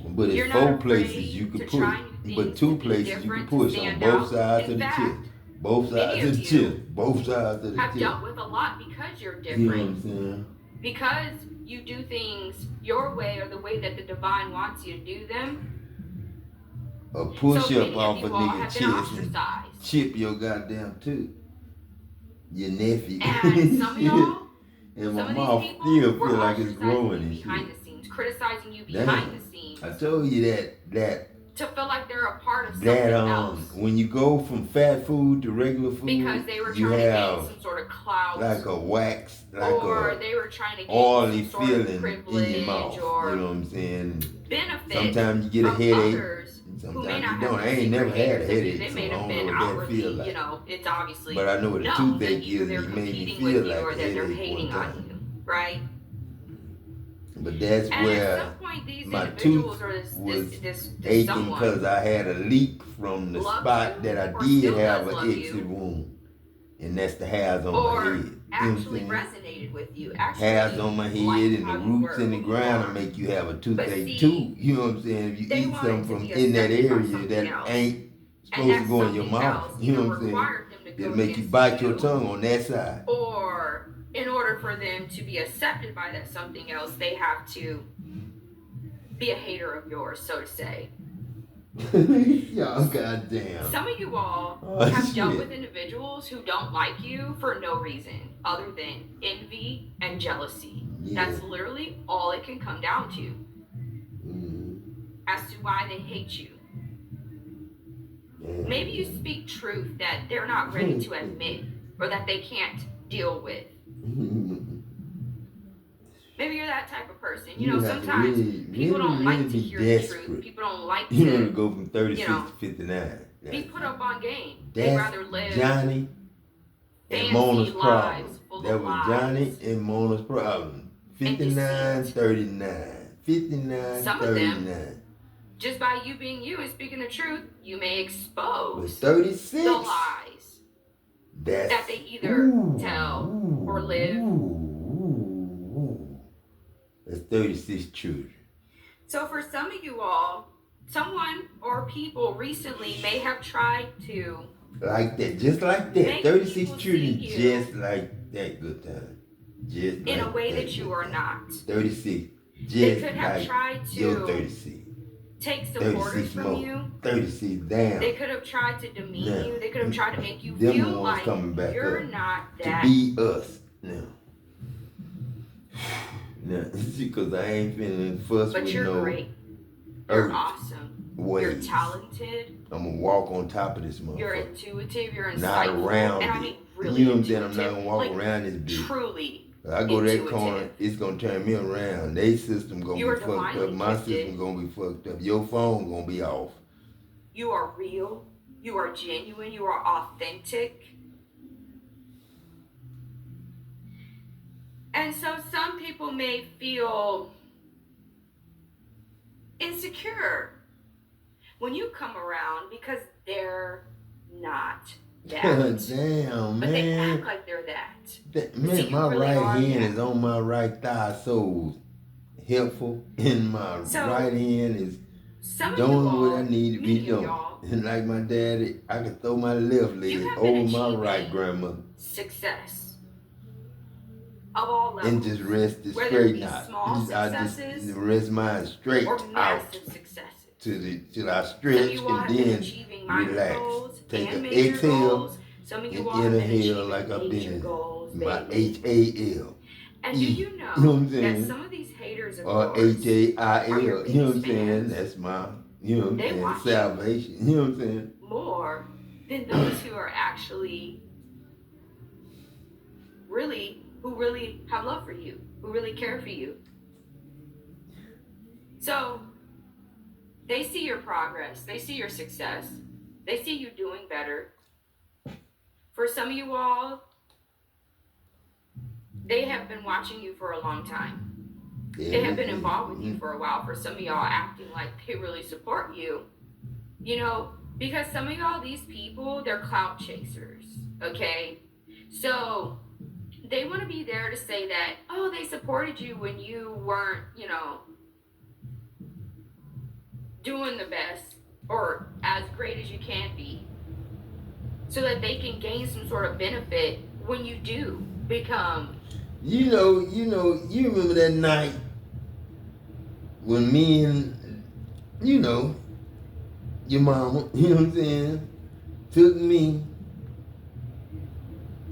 But You're it's not 4 afraid places you to could try push. new But things, 2 to be places you different, can to push on stand both out. sides In of the fact, chest. Both many sides of of the you chest. Both sides of the have chest. dealt with a lot because you're You know what different. I'm saying? Because you do things your way or the way that the divine wants you to do them. A push So up many off of a you all nigga have chest been and ostracized. chip your goddamn tooth. Your nephew. And some of y'all, and my some mouth of these still people were feel like it's ostracizing growing you and behind shit. the scenes, criticizing you behind Damn. the scenes. I told you that To feel like they're a part of something else. when you go from fat food to regular food, Because they were you trying to gain have some sort of clout. like a wax, like or a they were trying to gain oily some sort of feeling privilege in your mouth. or You know what I'm saying? benefit Sometimes you get a from headache. others who may Sometimes not you don't. have I ain't never had a headache, They so may I have don't been know what that outwardly, feel like. it's obviously But I know what a known that toothache either is, they're and it made me competing feel with you like or a that they're headache hating one on time. you, right? But that's And where at some point, these my individuals tooth or was this aching someone because I had a leak from the loves spot you that I or did still have does an love exit you, wound, and that's the hairs on my or head. You know what actually I'm saying? resonated with you, actually Hairs on my head liked and how the you roots were, in the who you ground are. will make you have a But toothache see, too. You know what I'm saying? If you they eat wanted something to from be in that accepted by area something that else. ain't And supposed that to go in your something mouth, else you know either what I'm saying? required them to go It'll make you against bite your you, tongue on that side. or in order for them to be accepted by that something else, they have to be a hater of yours, so to say. Y'all goddamn. Some of you all Oh, have dealt shit. with individuals who don't like you for no reason other than envy and jealousy. Yeah. That's literally all it can come down to as to why they hate you. Yeah. Maybe you speak truth that they're not ready to admit or that they can't deal with. Maybe you're that type of person. You know, have to sometimes people don't like to be hear the truth. desperate. People don't like You know, to to go from 36 you know, to 59. be put up on game. They'd That's rather live Johnny and fancy Mona's lives problem. full That of was lies. Johnny and Mona's problem. 59, deceit. 39. 59, Some of them, 39. just by you being you and speaking the truth, you may But expose 36. the lies That's, that they either tell or live. That's 36 children. So for some of you all, someone or people recently may have tried to Like that, just like that. make 36 people children, see you just like that. Good time. Just in like a way that good you are time. not. 36. Just They could have like tried your to 36. take supporters 36 from more. you. 36 down. They could have tried to demean Now, you. They could have tried to make you them feel ones like coming back you're up not to that. be us now. Now, because I ain't feeling fuss But with you're no great. You're earth awesome. You're ways. talented. I'm gonna walk on top of this motherfucker. You're intuitive. You're Not insightful. around And I it. mean really You know what I'm saying? I'm intuitive. not gonna walk Like, around this bitch. truly I go to that intuitive. corner, it's gonna turn me around. They system gonna You be are fucked up. divinely My gifted. system gonna be fucked up. Your phone gonna be off. You are real. You are genuine. You are authentic. And so some people may feel insecure when you come around because they're not that. Damn, But they man. act like they're that. That, See, man, you my really right are hand that. is on my right thigh, so helpful, and my So, right hand is some of you doing all, what I need to be many of doing. y'all, And like my daddy, I can throw my left leg you have been over my achieving right grandmother success of all levels. and just rest it Whether it straight be out. small I just successes rest mine straight or out massive successes. till I Some of stretch you all have and been then achieving minor relax. goals Take and an major exhale goals. Some of you and all have been inhale achieving like I've major been goals, my baby. HAL. And do you know, You know what I'm that saying? some of these haters of Or yours HAIL. are your You know what I'm biggest saying? fans? That's You know what I'm They saying? watch Salvation. You know what I'm saying? more than those who are actually who really have love for you, who really care for you. So they see your progress, they see your success, they see you doing better. For some of you all, they have been watching you for a long time. They have been involved with you for a while. For some of y'all acting like they really support you, you know, because some of y'all, these people, they're clout chasers, okay? So they want to be there to say that, oh, they supported you when you weren't, you know, doing the best or as great as you can be, so that they can gain some sort of benefit when you do become. You remember that night when me and, your mama, you know what I'm saying, took me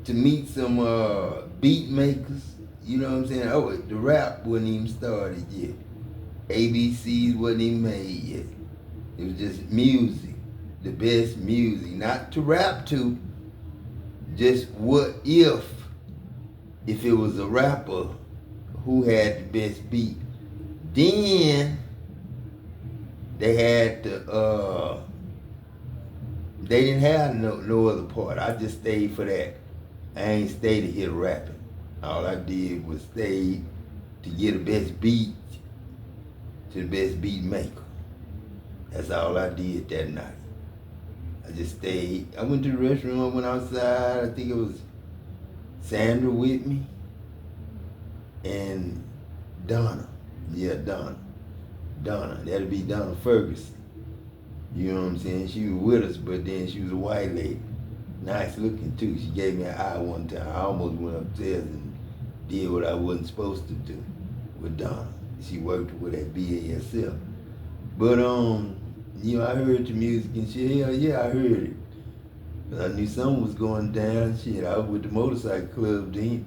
to meet some beat makers, you know what I'm saying? Oh, the rap wasn't even started yet. ABCs wasn't even made yet. It was just music, the best music, not to rap to, just what if it was a rapper who had the best beat. Then they had they didn't have no other part. I just stayed for that. I ain't stayed to hear rapping. All I did was stay to get the best beat to the best beat maker. That's all I did that night. I just stayed. I went to the restroom, I went outside. I think it was Sandra with me and Donna. Yeah, Donna. That'd be Donna Ferguson. You know what I'm saying? She was with us, but then she was a white lady. Nice looking too. She gave me an eye one time. I almost went upstairs and did what I wasn't supposed to do with Donna. She worked with that BASF. But I heard the music and shit. Hell yeah, I heard it. I knew something was going down. Shit, I was with the motorcycle club then.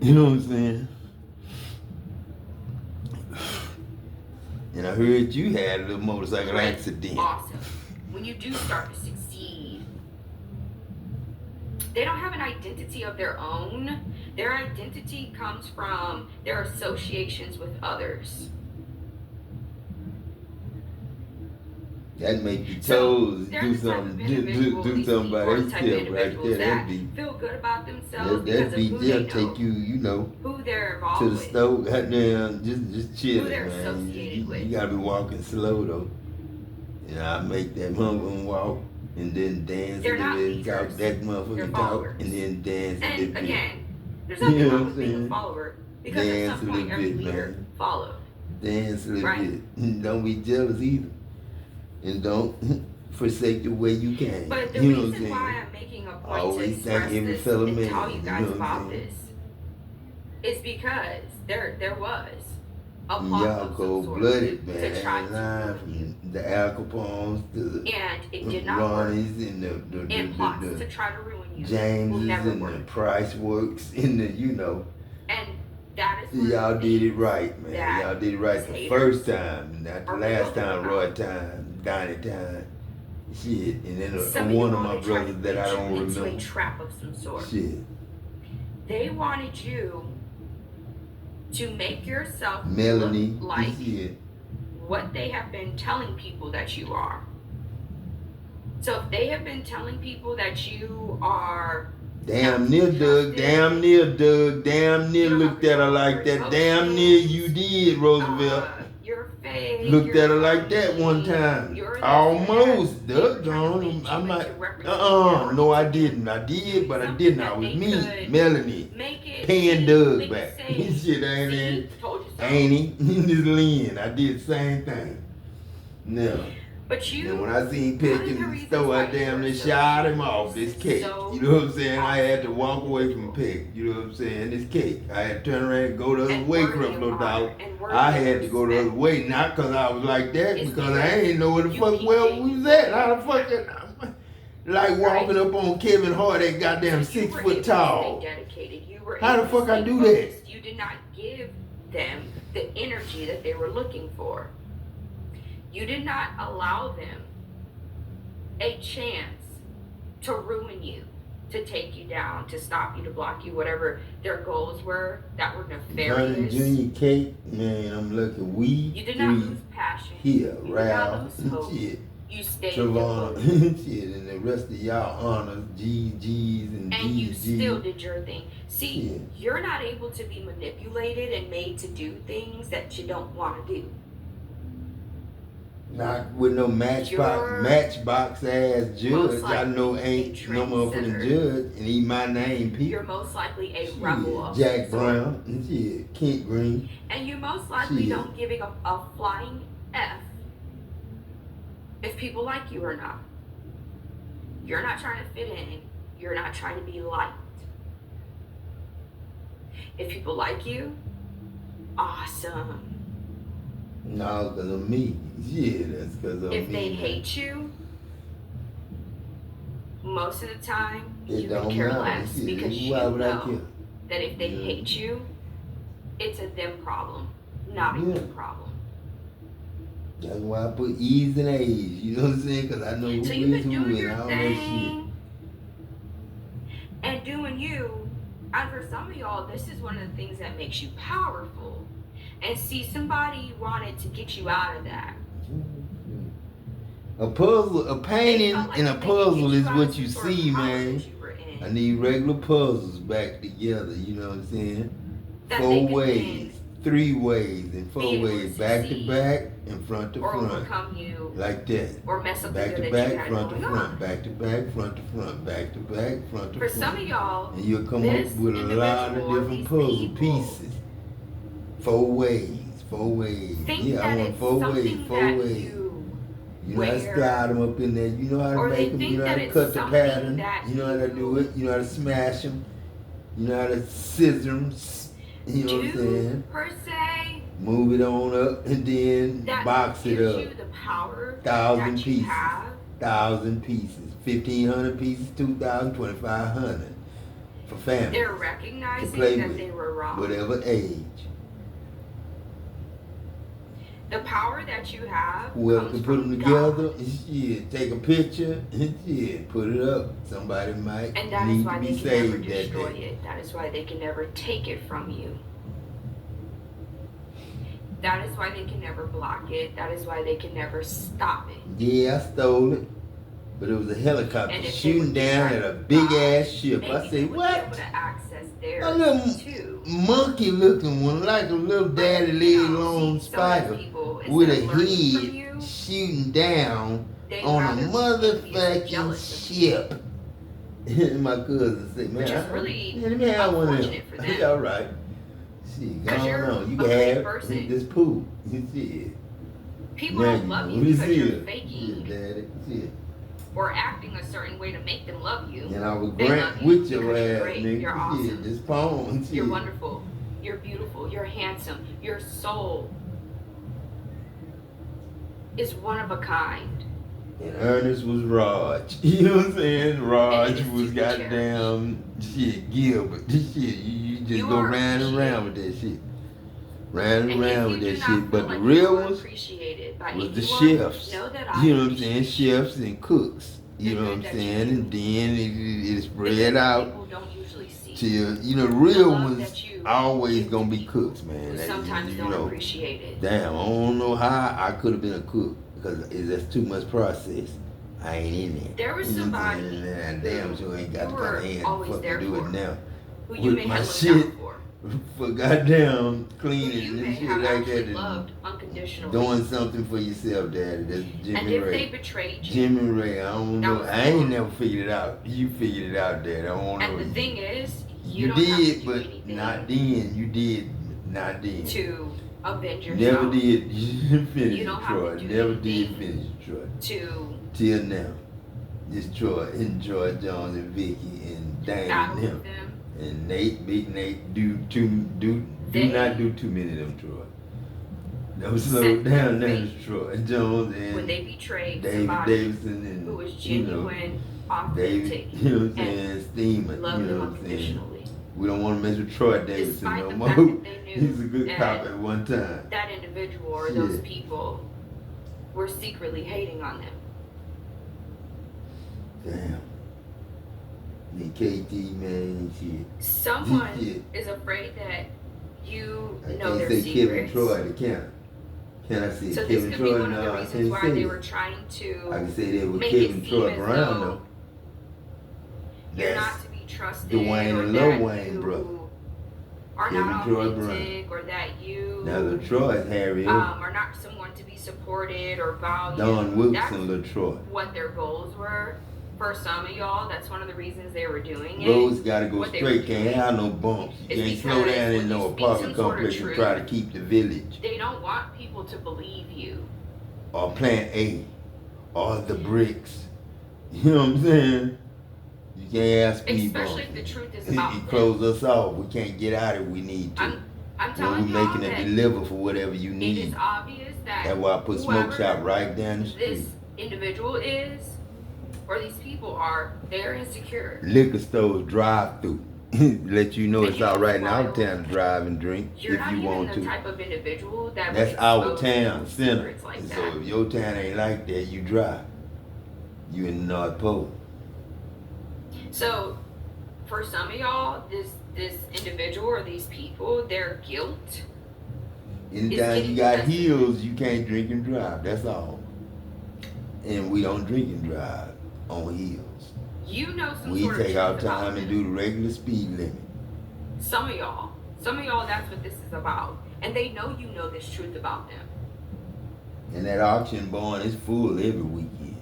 You know what I'm saying? And I heard you had a little motorcycle accident. Awesome. When you do start to succeed, they don't have an identity of their own. Their identity comes from their associations with others. That make your toes do something by themselves right there. That be feel good about themselves because of who they'll they take know, you, who they're involved to the with, stove, goddamn, just chilling, who they're man. associated with. You gotta be walking slow though. I make that motherfucker walk and then dance They're a not little bit, talk leaders. that They're motherfucker talk, followers. and then dance a And little bit. again, there's nothing You know wrong what with I'm being a saying? follower, because Dance at some a point little every bit, leader man. followed. Dance a little Right. bit. Don't be jealous either. And don't forsake the way you came. But the You know what I'm reason saying? why I'm making a point to Always express thank every this fellow and man. tell you guys know what I'm about saying? this is because there was a plot Y'all of some cold sort blooded, to man. try Ain't lying, from the Al Capones to the and it did not work. Ronnies and And plots the to try to ruin you will Jameses never and the work. Price Works and the, And that is where y'all the did it things right, man. that Y'all did it right the haters first time, not the are last building time, about. Roy time, Donnie time. Shit, and then Some of you one of all, my they tried to brothers that I put don't you into remember. a trap of some sort. Shit. They wanted you to make yourself Melanie, look like shit. what they have been telling people that you are. So if they have been telling people that you are Damn near Doug, damn near looked at her like that. Damn near you did, Roosevelt. you're fake, Looked you're at her like that phony, one time. you're this, Almost, that. They were Doug trying to gone. make you I'm not. into representation. No, I didn't. I did, but I Something didn't. that I was they me, could Melanie, make it paying seem, Doug make back. it say, Shit, ain't see, it? told you so. Ain't he? This Lynn. I did the same thing. No. But you, And when I seen one Peck of the in the reasons store, why I damn you near are so shot him off this cake. so You know what I'm saying? I had to walk away from Peck. You know what I'm saying? This cake. I had to turn around and go the other and way, worthy of Creflo honor Dollar. and worthy I of had to go the other respect way, not because I was like that, is because I because ain't know where the you fuck keep where getting we was at. How the fuck like walking up on Kevin Hart, that goddamn So you 6 were foot able to tall. stay dedicated. You were How the able to fuck I stay do that? focused. You did not give them the energy that they were looking for. You did not allow them a chance to ruin you, to take you down, to stop you, to block you, whatever their goals were that were nefarious. Junior Cake, man, I'm looking weed. You did not lose passion. Here, You did not Ralph, lose hope. shit. You stayed Trevon, devoted. shit, and the rest of y'all honors, GGs and And you GG. still did your thing. See, Yeah. you're not able to be manipulated and made to do things that you don't want to do. Not with no matchbox ass judge. I know ain't no motherfucking judge, and he my name, people. You're most likely a rebel of Jack some sort. Brown, and shit, Kent Green. And you most likely Shit. don't give a flying F if people like you or not. You're not trying to fit in. You're not trying to be liked. If people like you, awesome. No, because of me. Yeah, that's because of me. If they hate you, most of the time, It you don't could care matter. less Shit, because you why would I know care? that if they Yeah. hate you, it's a them problem, not a Yeah. you problem. That's why I put E's and A's, you know what I'm saying? Because I know who So you've is been who doing and your all that shit. thing and doing you. And for some of y'all, this is one of the things that makes you powerful. And see, somebody wanted to get you out of that. A puzzle, a painting felt like and a they could puzzle get is you out what of you some sort of see, power man. that you were in. I need regular puzzles back together, you know what I'm saying? That they 4 could ways, 3 ways, and 4 be able to ways, back to succeed back and front to or front. overcome you, Like that. or mess up Back the to good that you back, had front to going front, on. back to back, front to front, back to back, front to For front. some of y'all, And you'll come this up with a lot of individual or different these puzzle people pieces. 4 ways, 4 ways. think Yeah, that I want it's 4 ways, something 4 that ways. you You know how to wear, slide them up in there. You know how to or they make them. think You know how that to it's cut the something pattern. that You know how to do it. You know how to smash them. You know how to scissor them. You know what I'm saying? per se, Move it on up and then that box it gives up. you the power 1,000 that you pieces. have. 1,000 pieces. 1,500 pieces. 2,000. 2,500 for family. They're To recognizing play that with. they were wrong. Whatever age. The power that you have Whoever comes can put from them God. together, shit, take a picture, and shit, put it up. Somebody might And that is need why to they be can never saved that destroy day. it. That is why they can never take it from you. That is why they can never block it. That is why they can never stop it. Yeah, I stole it. But it was a helicopter And if they shooting would be down right at a with big God, ass ship. maybe I they said, would be able what? to access A theirs little too. monkey looking one, like a little daddy leg You know, long see, some of spider these people, with a instead of learning from head you, shooting down they'd on a rather be motherfucking jealous of you. ship. And my cousin said, man, Which is really let me have one of them. unfortunate for them. Yeah, all right. Shit, go 'Cause you're on. You a can great have person. this pool. Shit. People Now don't love know. you Let me because see you're it. faking Yeah, daddy. Shit. or acting a certain way to make them love you. And I was They grant love you with your because you're ass, great, nigga. you're Yeah, awesome. this phone. You're shit. wonderful. You're beautiful. You're handsome. Your soul is one of a kind. And Ernest was Raj. You know what I'm saying? Raj And it is was to be goddamn shit, Gilbert. This shit, you just You go are round and round appreciated. with that shit. Round and And round if with you that do not shit. feel But the like real you are ones appreciated by was the anyone, chefs. know that I You know what I'm saying? appreciate Chefs and cooks. You the know what good I'm that you saying? do. And then it the spread good that out people don't usually see. till, you know, The real love ones that you always give to gonna be people cooks, man. who That- sometimes you don't know, appreciate it. damn, I don't know how I could have been a cook because that's too much process. I ain't in there. There was You know what I'm somebody saying? And damn sure ain't got you the kind were of hand always to fucking there do for, it now. who you With may my have looked shit out for, for goddamn who cleaning you may and shit have like actually that and loved unconditionally. doing something for yourself, daddy. That's And Jimmy if they Ray. betrayed you, Jimmy Ray, I don't That know. was I ain't wrong. never figured it out. You figured it out, daddy. I don't know. and the thing is, You don't have to did, do but anything not then. You did, not then. to avenge yourself. Never did finish You don't have Troy. to do Never did anything finish Troy. to Till now. Just Troy and Troy Jones and Vicky and Dane battle and him. with them. And Nate, Big Nate, do They- not do too many of them, Troy. That was slow Set down. their That fate. was Troy Jones When and they betrayed David somebody Davidson and who was you know, genuine, David, authentic, you know what I'm saying, and Steeman, loved you know them what I'm saying. unconditionally. We don't want to mess with Troy Davidson Despite no the more. fact that they knew He's a good that cop at one time. that individual or Yeah. those people were secretly hating on them. Damn. The KT, man, shit. Someone Shit. is afraid that you I know can't their say Kevin secrets. Troy, can I say So this Kevin could Troy? be one of No, the I reasons can't why say they that. were trying to I can say that with make Kevin it Troy seem as Brown, though though. you're That's not to be trusted, Dwayne or and that Lil Wayne, you brother. are Kevin not Troy authentic, or that you Now LaTroy, Harry, are not someone to be supported or valued. Don Wilkes That's and LaTroy. what their goals were. For some of y'all, that's one of the reasons they were doing it. Roads gotta go What they straight, were can't doing have no bumps. You is can't slow because down in when no you speak apartment some sort of complex and truth, try to keep the village. they don't want people to believe you. Or Plant A. Or the bricks. You know what I'm saying? You can't ask people. Especially if the truth is about You them. close us off. We can't get out if we need to. I'm When telling we're y'all making it that deliver for whatever you it need. is obvious that That's why I put Smoke whoever Shop right down the street. this individual is, or these people are, they're insecure. Liquor stores drive through. Let you know And it's you know all right in what's our wild? town to drive and drink You're if not you even want the to. type of individual that That's would our expose town people's center. secrets like And that. so if your town ain't like that, you drive. You in the North Pole. So, for some of y'all, this individual or these people, their guilt. Anytime you got heels, you can't drink and drive. That's all. And we don't drink and drive on heels. You know some We sort of take our truth about time and them. do the regular speed limit. Some of y'all, that's what this is about, and they know you know this truth about them. And that auction barn is full every weekend.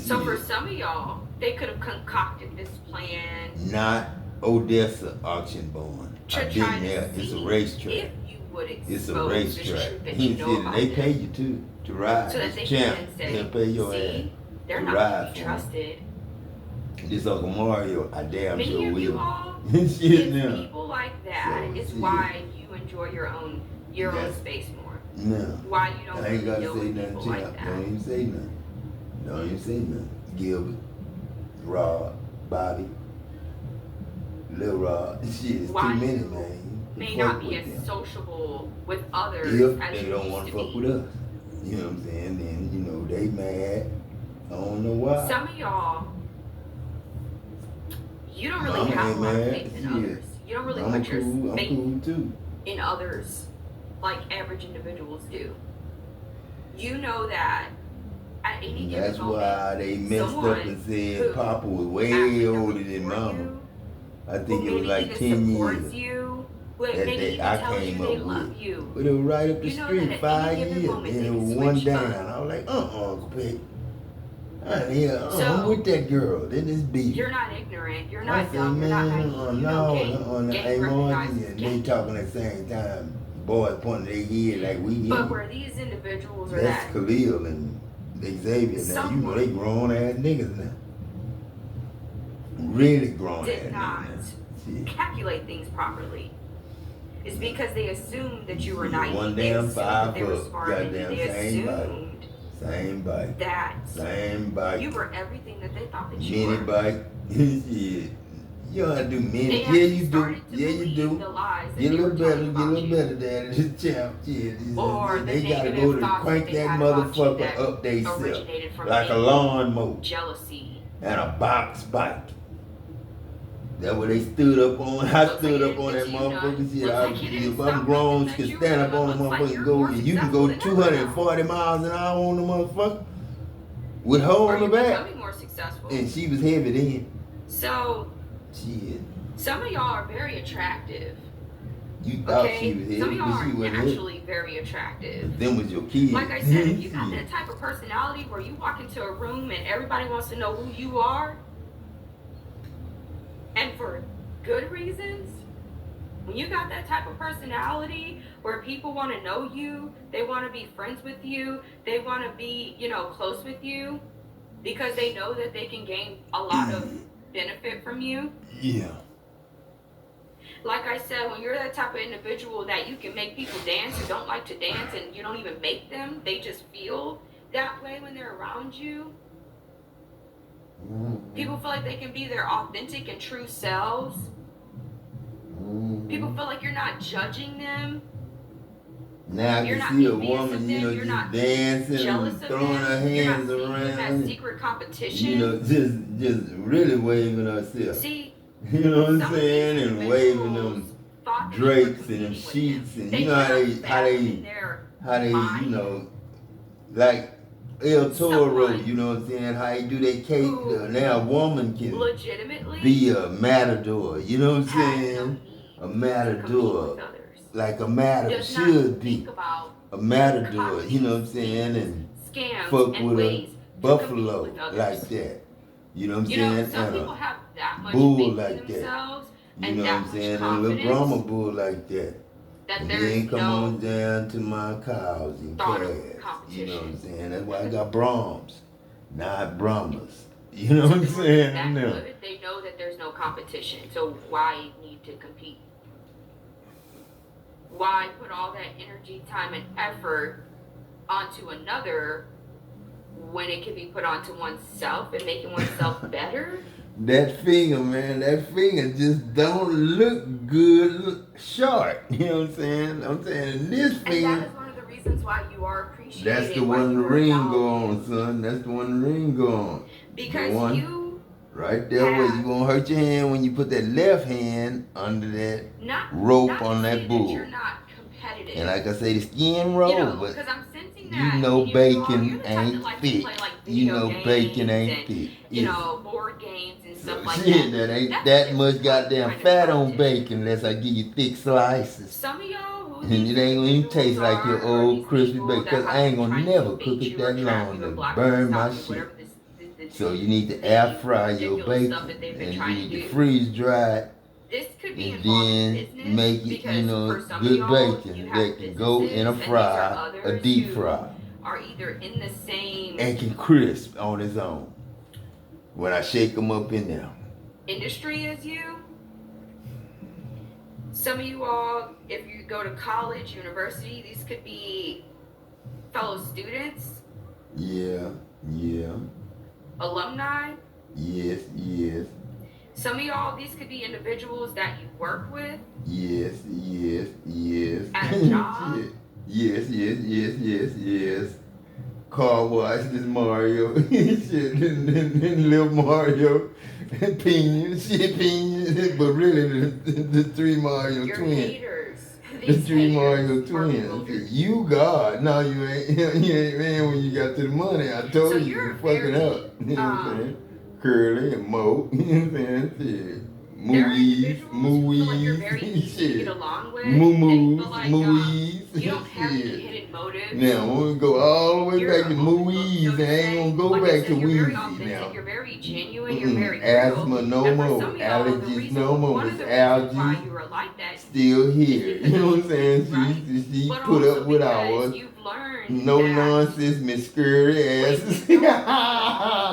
So for some of y'all, they could have concocted this plan. Not Odessa auction barn. To I've try been to there. It's a see racetrack. if you would expose It's a this racetrack. truth that you know about They them. pay you to ride. So that It's they champ. can then They'll pay your say, ass see, they're to not ride to be for 'em. trusted. This Uncle Mario, I damn Many sure of you will. all, Shit it's now. people like that So, is yeah. why you enjoy your own Yes. space more. No. Why you don't I ain't gotta deal say with nothing, people champ. like that. Don't even say nothing. Don't even say nothing. Gilbert, Rod, Bobby, Lil Rod. Shit, it's Why too many, you man. may Fuck not be with as them. sociable with others If as they you don't used want to to fuck be. with us. You know what I'm saying? Then, you know, they mad. I don't know why. Some of y'all, you don't really Mama have a ain't lot of mad. faith in Shit. others. You don't really I'm put your cool. I'm faith cool too. in others like average individuals do. You know that at any given That's moment, why they messed up someone and who said Papa was way actually older knows than for Mama. you, I who think it was maybe like even 10 supports years you, who that maybe even I tells came you they up love with. you. But it was right up the You know street, that at 5 any given years. moment And they it can was one switch down. up. I was like, Uncle Peg. I'm So, with that girl. Then it's beef. You're not ignorant. You're I not said, dumb. You're not man, naive. You no, know gang hey, Margie, recognizes and they gang. talking at the same time. Boys pointing their head like we But here. where these individuals are That's that Khalil and Xavier now. You know they grown ass niggas now. Really grown ass did not niggas now. Shit. calculate things properly. It's because they assumed that you were Yeah, naive. one They damn assumed that they were five smart. And goddamn they same bike. assumed Same bike. that Same bike. you were everything that they thought that you Mini were. bike. Shit. You don't have to do mini. They Yeah, actually you do. started to Yeah, you believe do. the lies that Get a they were little better, telling get a about little you. better than this champ. Shit. Or the They gotta negative go to thoughts crank that they that had about you motherfucker that up they self. originated from Like a envy, lawnmower jealousy. and a box bike. That's what they stood up on. I Looks stood like up you on that didn't get you motherfucker. none. Shit, Looks like you didn't if stop I'm grown, nothing can that you stand up were on the doing. Looks like motherfucker you're and go. more And you can go successful than ever now. 240 miles an hour on the motherfucker with her Or on the you're back. becoming more successful. And she was heavy then. So, Shit. some of y'all are very attractive. You thought she Okay? was heavy, Some of y'all but she are wasn't heavy. naturally very attractive. Them was your kids. Like I said, if you got that type of personality where you walk into a room and everybody wants to know who you are, and for good reasons, when you got that type of personality where people want to know you, they want to be friends with you, they want to be, close with you, because they know that they can gain a lot of benefit from you. Yeah. Like I said, when you're that type of individual that you can make people dance who don't like to dance and you don't even make them, they just feel that way when they're around you. People feel like they can be their authentic and true selves. People feel like you're not judging them. Now I You're can not see a envious woman, of them. You're just not dancing jealous and of throwing her them. You're not hands seeking that around. secret competition. Just really waving herself. See, You know what I'm some of saying? these And waving individuals them thought that you were drapes and them competing with sheets them. and They you know how have they that in their mind. Like El Toro, Someone you know what I'm saying? How he do that cake. who Now a woman can legitimately be a matador, you know what I'm has no saying? need A to compete matador, with others. like a matador Does not should think be. about A matador, you know what I'm saying? And scams fuck and with a ways to compete buffalo with others. like that. You know what I'm You know, saying? some And people a have that much bull faith in like that. themselves You and know what that I'm much saying? And a little confidence Brahma bull like that. that And there's then come no on down to my cows and thought of calves. You know what competition. I'm saying? That's why I got Brahms, not Brahmas. You know what I'm If we're saying? that No. good, they know that there's no competition. So why need to compete? Why put all that energy, time, and effort onto another when it can be put onto oneself and making oneself better? That finger, man, that finger just don't look good, look short. You know what I'm saying? I'm saying this And finger, that is one of the reasons why you are appreciated. that's the why one the you are ring valued. go on, son. That's the one the ring go on. Because the one you right there where you have gonna hurt your hand when you put that left hand under that rope not on to say that bull. you're not competitive. And like I say, the skin roll, You know, but because I'm sensing you that know in you all, you're bacon the type ain't that likes to fit. play like You video know games bacon ain't and, fit. you know, board games and stuff like Shit, that. that ain't That's that just much goddamn kind of fat on competition. bacon unless I give you thick slices. Some of y'all who And these it ain't gonna even individuals taste like your are old these crispy people bacon, that cause I have ain't been gonna trying never to cook bait it you that or trap long you to and block you burn and my stop you, shit. whatever So you need to air fry your ridiculous bacon stuff that they've been and you trying need to to do. freeze dry it This could be and involving then business make it, because for some of good y'all, bacon you have that can go in a businesses and these are fry, a others deep who fry, are either in the same and can crisp on its own when I shake them up in there. industry as you. Some of you all, if you go to college, university, these could be fellow students, Yeah, alumni. yes. Some of y'all, these could be individuals that you work with Yes. at a job. Yes. Car wash, this Mario. Shit, and little Mario. Pina. But really, the three Mario Your twins. haters. The These three Mario haters are twins. bewildered. You God. No, you ain't. You ain't man when you got to the money. I told So you, you're you fucking very, up. You know what I'm saying? Curly and Mo. You know what I'm saying? Shit. There are individuals who feel like you're very Mooies. easy to Shit. get along with. Moo-moos. They feel like Mooies. you don't have any Shit. hidden motives. Now, when we go all the way You're back to open book, so Mooies, to I ain't say. gonna go Like I back said, to you're very Wheezy authentic, now. you're very genuine, you're very Asthma real. no And for more. some of y'all, the Allergies reason, no more. one of Miss the reasons why Algae you are like that still is here. because You know what I'm of saying? you, right? She But put also up with because ours. you've learned No that nonsense, Miss Scurry asses. when you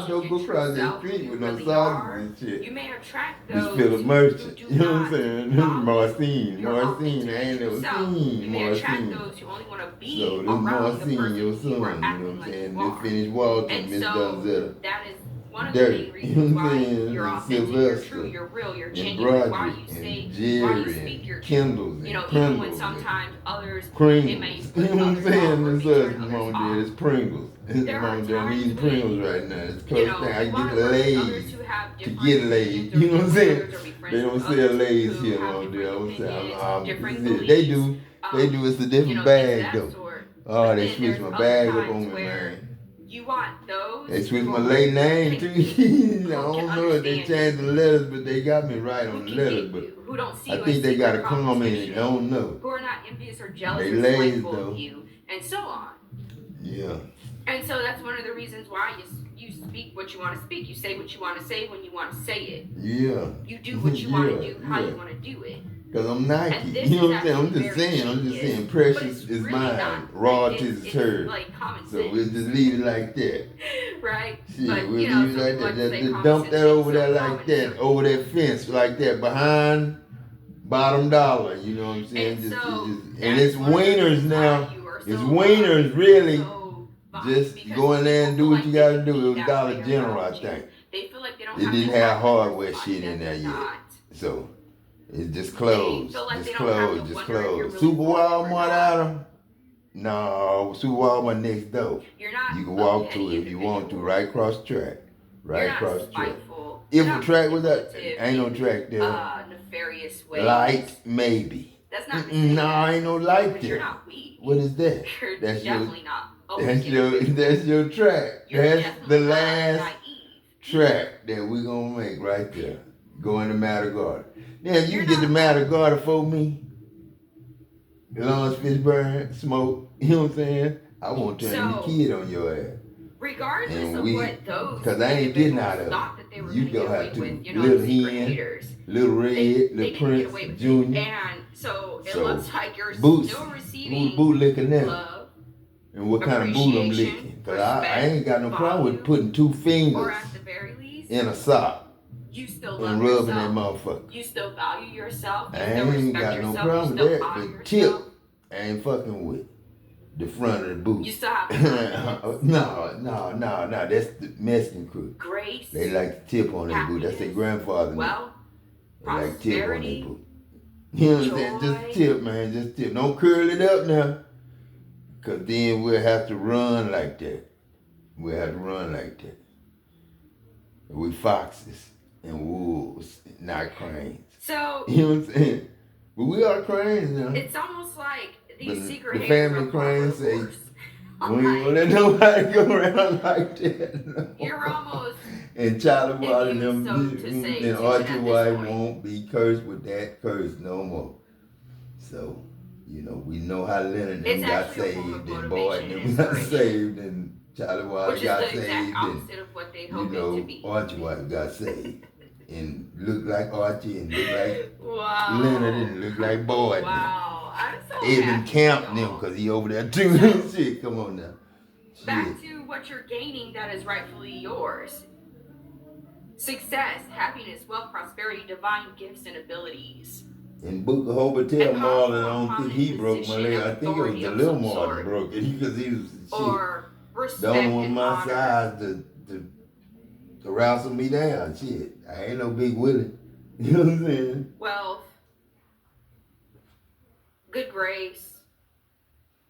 Don't go across that street with no really sausages are, and shit. you may attract Miss those Philip who Merchant. do You know what I'm not saying? value Marcine. your I authentic ain't never self. seen You may attract Marcine. those who only want to be So this around the Marcine, person your who son, you are you know acting what I'm like saying? you This are. finished Walter, And Miss so Donzetta. that is one of the Dirty. main You reasons know what I'm why saying? you're And authentic, you're Sylvester. true, you're real, you're And genuine, why Broderick. you say, And why you Jerry. speak your And truth. Kendall's. You know, And even when Pringles. sometimes others, it may Pringles. put You know what I'm others saying? off or This may turn is others Mom off. did. It's Pringles. There are Mom did. I'm times eating when, Pringles right now. It's you close know, thing. I you want get to work with others laid who have to different get laid. opinions You know what I'm or saying? others, or be friends They don't with sell others lays who here have on there. different I'm saying, opinions, different they beliefs. do. They do. It's a You different know, things of bag that though. sort. Oh, But they then switched there's my other bag up times on me, where man. you want those They switched who my late name can too. be, I who don't can know if they understand changed the you, letters, but they got me right who on the can letters. get But you, who don't see I you think as they got a secret comment in it. I competition, don't know. who are not envious or jealous They or lazy spiteful though. of you, and so on. Yeah. And so that's one of the reasons why you speak what you want to speak. You say what you want to say when you want to say it. Yeah. You do what you want to do, how you want to do it. Because I'm Nike. And this You know is what I'm saying? I'm actually just very saying. I'm just genius, saying. but Precious it's is really mine. not. Royalties It's is hers. like common So sense, we'll just leave it like that. right? Shit, But we'll you know, leave some it like people like that. to say Just common dump sense that ain't over so there like common that. sense. Over that fence like that. Behind bottom dollar. You know what I'm saying? And so and it's that's one of the wieners reasons why now. you are It's so wieners really. so Just because go in there and do people what feel you like gotta they do. can It be was that Dollar way General, I around you. think. They feel like they don't It have didn't to have act like hardware somebody shit in that there they're yet. not. So it's just They closed. feel like Just they don't have to closed. Just wonder if you're closed. really Super for them or Walmart not. Adam. No, Super Walmart next door. You're not. You can walk to it if you want to, right across the track. Right across the track. If a track was that, ain't no track there. Nefarious ways. Light, maybe. That's not. No, ain't no light but there. You're not weak. What is that? You're that's definitely your, not. That's your track. You're that's the last track that we gonna make right there. Going to Matagorda. Now, if you get to Matagorda for me, as long as fish burn, smoke, you know what I'm saying? I won't turn the kid on your ass. Regardless of what those because I ain't getting out of it. You gonna have to Little Hen, Little Red, Little Prince, Junior. And so it looks like you're boots, still receiving boot licking them. love. And what kind of boot I'm licking? Because I ain't got no problem with putting 2 fingers or at the very least, in a sock. You still love and rubbing yourself. that motherfucker. You still value yourself. You I still ain't respect got yourself. no problem you with still that. honor But tip, yourself. I ain't fucking with the front of the boot. You still have No. That's the Mexican crew. Grace. They like to tip on their boot. That's their grandfather. Well, they like to tip on their boot. You know what I'm saying? joy. Just tip, man. Just tip. Don't curl it up now. Because then we'll have to run like that. We'll have to run like that. We foxes and wolves, not cranes. So, you know what I'm saying? But we are cranes now. It's almost like these secret the family cranes say, we ain't gonna let nobody go around like that. No. You're almost. And Charlie Water and them, and Archie White won't be cursed with that curse no more. So, you know, we know how Leonard them got saved, and Boyd and them got saved, and Charlie Water got saved, and of what they you know, Archie White got saved. And looked like Archie and looked like Leonard and looked like Boyd. Wow, I'm so Even Camp them because he over there too. Shit, come on now. Back to what you're gaining that is rightfully yours. Success, happiness, wealth, prosperity, divine gifts and abilities. And Booker Hotel Marlin, I don't think he broke my leg. I think it was the little Marlin broke it because he was or respect the only one and my honor. size to wrestle me down. Shit, I ain't no big Willie. You know what I'm saying? Wealth, good grace,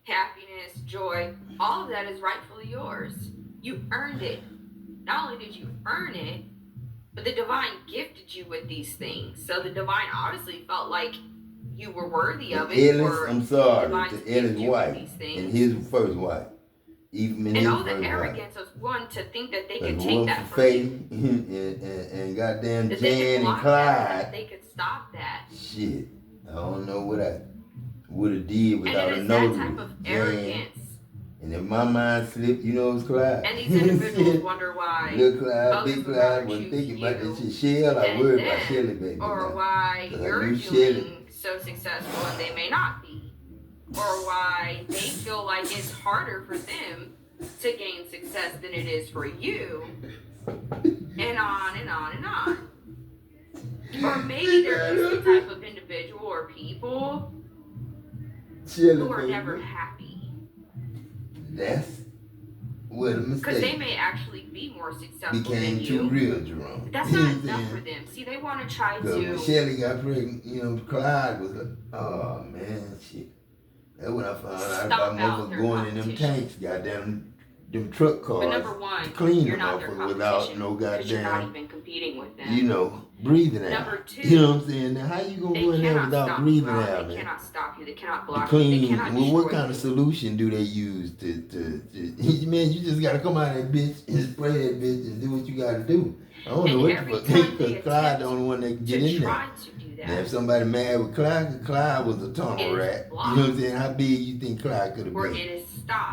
happiness, joy, all of that is rightfully yours. You earned it. Not only did you earn it, but the divine gifted you with these things. So the divine obviously felt like you were worthy of it. Ellis, I'm sorry, to Ellis' wife and his first wife. Even and all the arrogance of one to think that they could take that from you. and goddamn That Jan and Clyde. They could stop that. Shit, I don't know what I would have did without a and notary. that type of arrogance. And if my mind slipped, you know it's Clyde. And these individuals wonder why. Little Clyde, big Clyde, wasn't thinking about that shit. Shell, I worried about Shelly baby. Or why you're doing so successful and they may not be. Or why they feel like it's harder for them to gain success than it is for you. And on and on and on. Or maybe there is the type of individual or people who are never happy. That's what a mistake. Because they may actually be more successful became than you. too real, Jerome. That's not enough for them. See, they want to try to. When Shelly got pregnant, you know, Clyde was like, oh man, shit. That's when I found out about motherfuckers going in them tanks, goddamn them truck cars. But number one, clean you're them not their motherfuckers without no because you're not goddamn, even competing with them. you know, breathing out. Number two, you know what I'm saying? Now, how you gonna go in there without breathing out, They man? cannot stop you. They cannot block Clean. you. They cannot Well, what destroy kind of solution do they use to man? You just gotta come out of that bitch and spray that bitch and do what you gotta do. I don't know what the fuck, because Clyde the only one that can get in there. Now, if somebody mad with Clyde, Clyde was a tunnel rat. You know what I'm saying? How big you think Clyde could have been?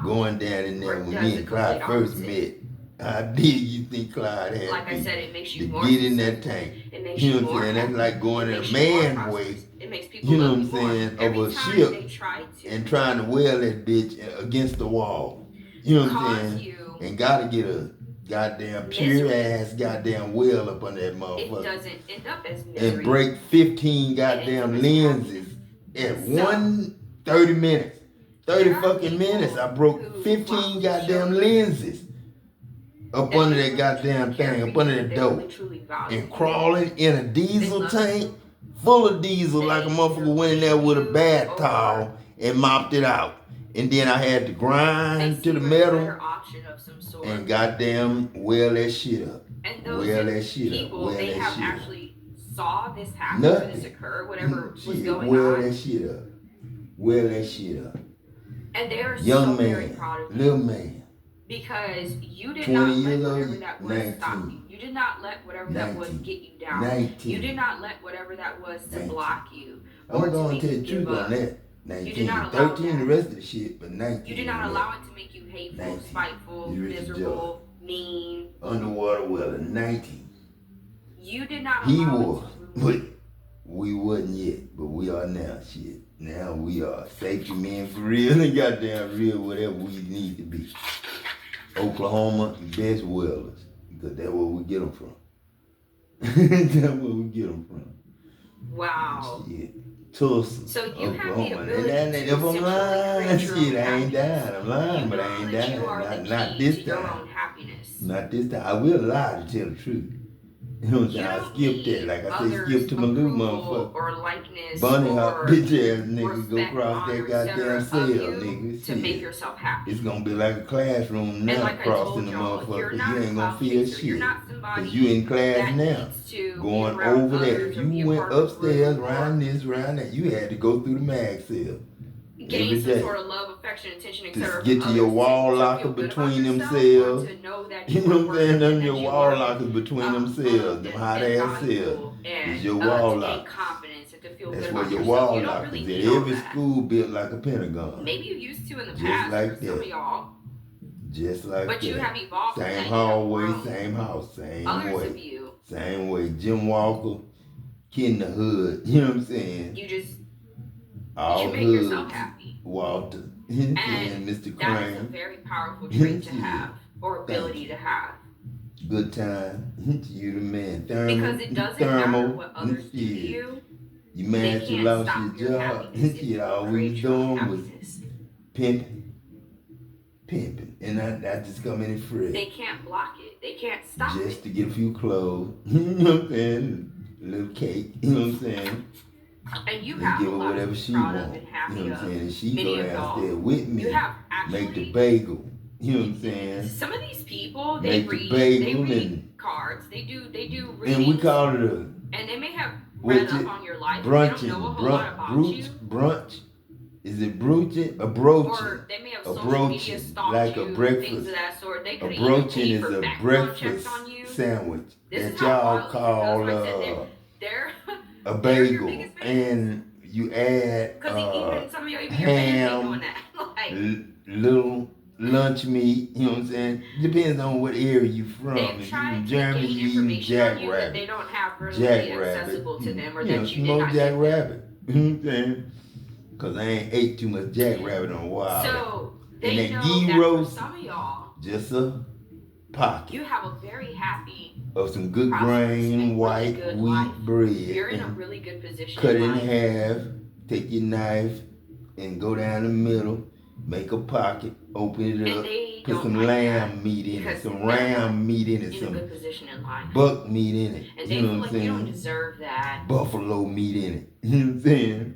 Going down in there when me and Clyde first met. How big you think Clyde had Like to I be said, it makes you to more get in that tank? It makes You you know what I'm more saying? That's happy. like going in It a makes you more man prosperous. way. It makes people You know love what I'm you more. saying? Every Of a time ship they try to and trying to wheel that bitch against the wall. You know what I'm saying? And gotta get a goddamn pure ass goddamn wheel up on that It motherfucker. doesn't end up as misery. And break 15 goddamn lenses at 30 minutes. 30 fucking minutes. I broke 15 goddamn lenses up under that goddamn thing, up under that door. And crawling in a diesel tank full of diesel like a motherfucker went in there with a bath towel and mopped it out. And then I had to grind to the metal and goddamn weld that shit up. And those people, they have actually saw this happen, this occur, whatever was going weld on. that shit up. Weld that shit up. And they are Young so man, very proud of you. little man. Because you did not let whatever that was 19, stop you. You did not let whatever 19, that was get you down. 19, you did not let whatever that was to 19. block you. I'm or going to to tell make the you truth give up. on that. 19, You did not allow 13 that. the rest of the shit, but 19. You did not allow it to make you hateful, 19. spiteful, You Richard miserable, mean. Underwater Weller, 19. You did not He allow was, it to but we wasn't yet, but we are now, shit. Now we are safety men for real and goddamn real, whatever we need to be. Oklahoma, best welders, because that's where we get them from. That's where we get them from. Wow. Shit. Tulsa, So you Oklahoma. have the ability and to if I'm lying, create your shit, own I ain't happiness. dying. I'm lying, but I ain't that dying. you are the Not key this to your time. own happiness. Not this time. I will lie to tell the truth. You know what I'm saying? I skipped that. Like I said, skip to my little motherfucker. Or likeness Bunny or hop, bitch ass nigga, go respect, cross that honor, goddamn etc. cell, of you nigga. to make yourself happy. It's gonna be like a classroom now, like I crossing told the y'all, you're motherfucker. not You ain't a gonna cloud feel chaser. shit. You're not somebody Cause you in class that now, needs to going be around over that. others or You be a went part of a upstairs, group around this, around that. You had to go through the mag cell. gain every some day. sort of love, affection, attention, To etc. get to your wall locker between them cells. You know what I'm saying? Them your wall lockers between them cells. Them hot ass cells. Is your wall lockers. That's where your wall lockers at. Every school built like a pentagon. Maybe you used to in the Just past like for some that. of y'all. Just like But that. you have evolved. Same hallway, same house, same Others way. of you. Same way. Jim Walker, Kid in the Hood. You know what I'm saying? You just all you make hoods, yourself happy. Walter. And Mr. that is a Crane. very powerful trait to have or ability to have. Good time. You the man. Thermal. Because it doesn't matter what others do to you. You mad They you can't lost stop your your job. happiness if you All we create was your own doing was happiness. pimping. And I just come in and free. They can't block it. They can't stop Just it. to get a few clothes. You know what I'm saying? A little cake. You know what I'm saying? And you and have give a her lot whatever to be she proud want. of and happy You know what I'm saying? And she Many go of y'all, downstairs with me. you have actually, make the bagel. You know what I'm saying? Some of these people, they Make the read bagel cards. They do readings. And we call it a and they may have read up on your life. brunching. They don't know a whole lot about you. Brunch. Is it broaching? A broaching. Or they may have a social media broaching. stalked Like you, a breakfast. things of that sort. They A could even broaching pay is for a background checks breakfast on you. sandwich This that is how y'all wild call they're a they're your bagel. biggest fans. And you add even some of your fans ain't doing that. Like, little lunch meat, you know what I'm saying? Depends on what area you from. They've If you tried from to Germany, gain you eat information on you that jackrabbit. they don't have really Jackrabbit. accessible to them, or You that know, you did smoked not get. jackrabbit. You know what I'm saying? Because I ain't ate too much jackrabbit on a while. So and they that know ghee that roast, for some of y'all, just a pocket you have a very happy, of some good prosperous, grain and white really good wheat life. bread. You're in a and really good position. cut it in life. half, take your knife, and go down the middle, make a pocket, open it And up, they put don't some like lamb that meat in it, because some they're ram meat in it, in a some good position in life. buck meat in it. And You they know feel what like I'm you don't saying? deserve that. Buffalo meat in it. You know what I'm saying?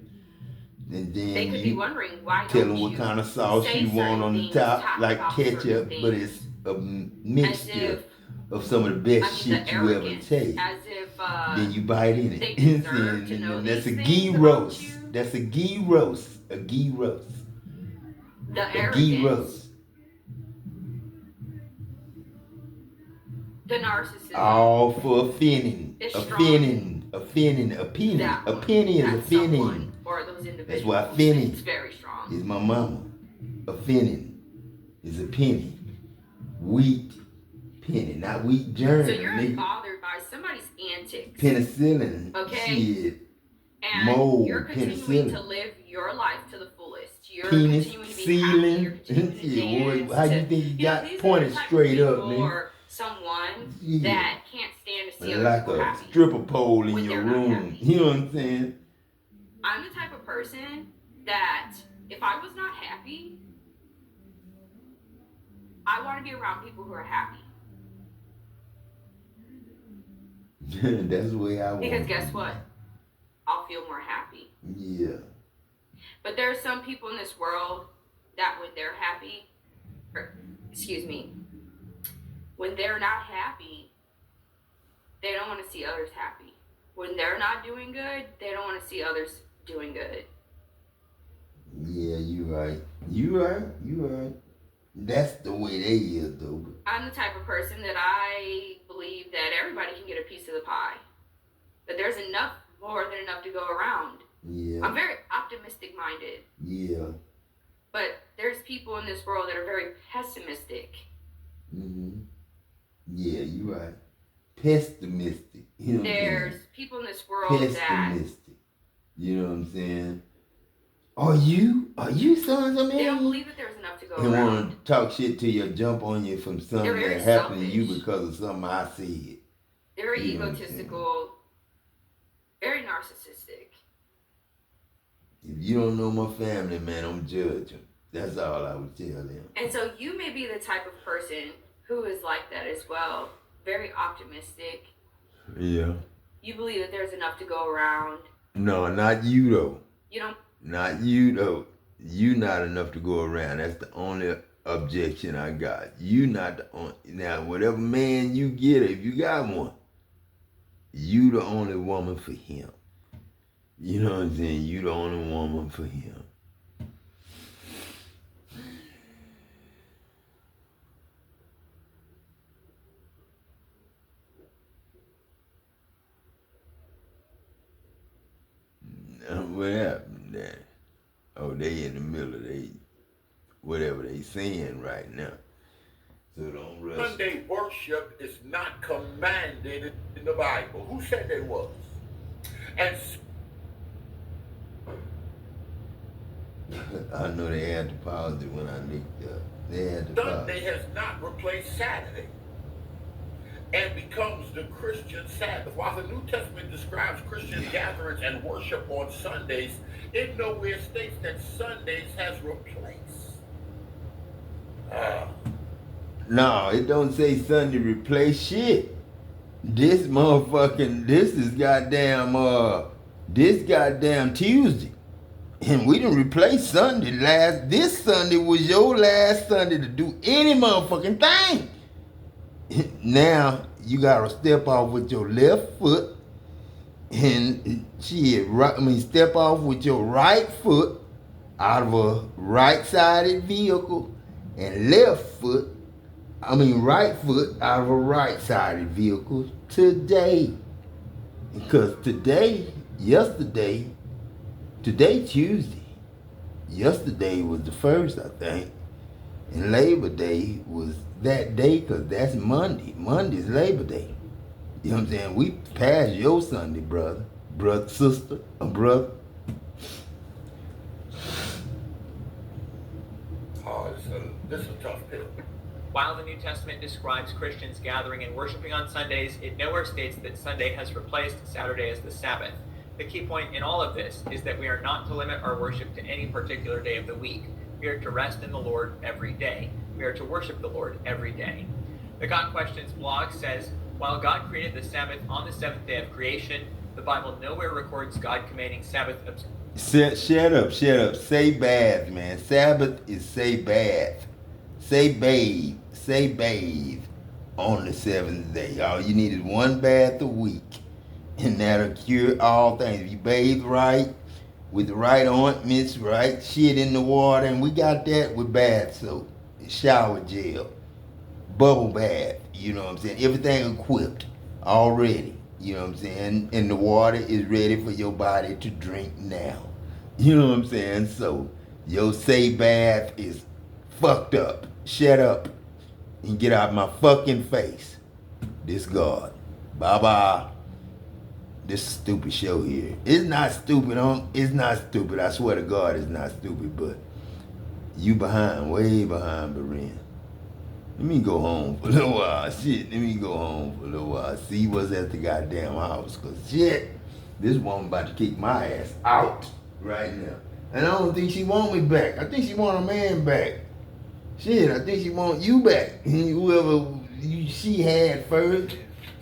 And then They could be wondering why tell don't them what you kind of sauce say you want certain on the things, top, talk like about certain ketchup, but things, it's a mixture if, of some of the best the shit you ever arrogance, taste. as if Then you bite in it. they You know what I'm deserve to saying? know And that's a these ghee things about roast. you. That's a ghee roast. A ghee roast. The A arrogance, ghee roast. the narcissism. All for a finning. It's A strong. finning. A finning. A penny. That A one, penny is a that finning. someone, or those individuals. That's why finning It's very strong. is my mama. A finning is a penny. Wheat penny, not wheat germ. So you're nigga. bothered by somebody's antics. Penicillin. Okay. Shit. And Mold, you're continuing penicillin. to live your life to the fullest. You're Penis, continuing to be ceiling. happy. You're continuing to Shit, dance. how you think you got these are pointed the type of straight up, people nigga? or someone Yeah. that can't stand to see other Like people a happy. stripper pole in when your they're not room. happy. You know what I'm saying? I'm the type of person that if I was not happy, I want to be around people who are happy. That's the way I want. Because guess what? I'll feel more happy. Yeah. But there are some people in this world that when they're happy, when they're not happy, they don't want to see others happy. When they're not doing good, they don't want to see others doing good. Yeah, you right. You right. That's the way they is, though. I'm the type of person that I believe that everybody can get a piece of the pie. That there's more than enough to go around. Yeah. I'm very optimistic minded. Yeah. But there's people in this world that are very pessimistic. Mm-hmm. Yeah, you right. Pessimistic. You know there's people in this world pessimistic. You know what I'm saying? Are you sons of men? They don't believe that there's enough to go and around. Want to talk shit to you, jump on you from something that happened to you because of something I said. They're very egotistical, very narcissistic. If you don't know my family, man, I'm judging. That's all I would tell them. And so you may be the type of person who is like that as well. Very optimistic. Yeah. You believe that there's enough to go around. No, not you though. You don't. Not you though. You not enough to go around. That's the only objection I got. You not the only. Now, whatever man you get, if you got one, you the only woman for him. You know what I'm saying? You the only woman for him. What happened there? Oh, they in the middle of whatever they saying right now. So don't rush. Sunday worship is not commanded in the Bible. Who said it was? And I know they had to pause it when I nicked up. They had to pause. Sunday has not replaced Saturday and becomes the Christian Sabbath. While the New Testament describes Christian gatherings and worship on Sundays, it nowhere states that Sundays has replaced. No, it don't say Sunday replace shit. This is goddamn Tuesday. And we didn't replace Sunday this Sunday was your last Sunday to do any motherfucking thing. Now you gotta step off with your left foot and step off with your right foot out of a right-sided vehicle and right foot out of a right-sided vehicle today. Because today Tuesday. Yesterday was the first, I think. And Labor Day was that day because that's Monday. Monday's Labor Day. You know what I'm saying? We passed your Sunday, brother, sister, brother. Oh, this is a tough pill. While the New Testament describes Christians gathering and worshiping on Sundays, it nowhere states that Sunday has replaced Saturday as the Sabbath. The key point in all of this is that we are not to limit our worship to any particular day of the week. We are to rest in the Lord every day. We are to worship the Lord every day. The Got Questions blog says, while God created the Sabbath on the seventh day of creation, the Bible nowhere records God commanding Sabbath Shut up. Say bath, man. Sabbath is say bath. Say bathe on the seventh day. All you need is one bath a week. And that'll cure all things. If you bathe right, with the right ointments, right shit in the water, and we got that with bath soap, shower gel, bubble bath, you know what I'm saying? Everything equipped already, you know what I'm saying? And the water is ready for your body to drink now. You know what I'm saying? So your say bath is fucked up. Shut up and get out my fucking face. This God. Bye-bye. This stupid show here. It's not stupid, it's not stupid. I swear to God it's not stupid, but you behind, way behind, Berin. Let me go home for a little while. Shit, let me go home for a little while. See what's at the goddamn house. Cause shit, this woman about to kick my ass out right now. And I don't think she want me back. I think she want a man back. Shit, I think she want you back. Whoever she had first.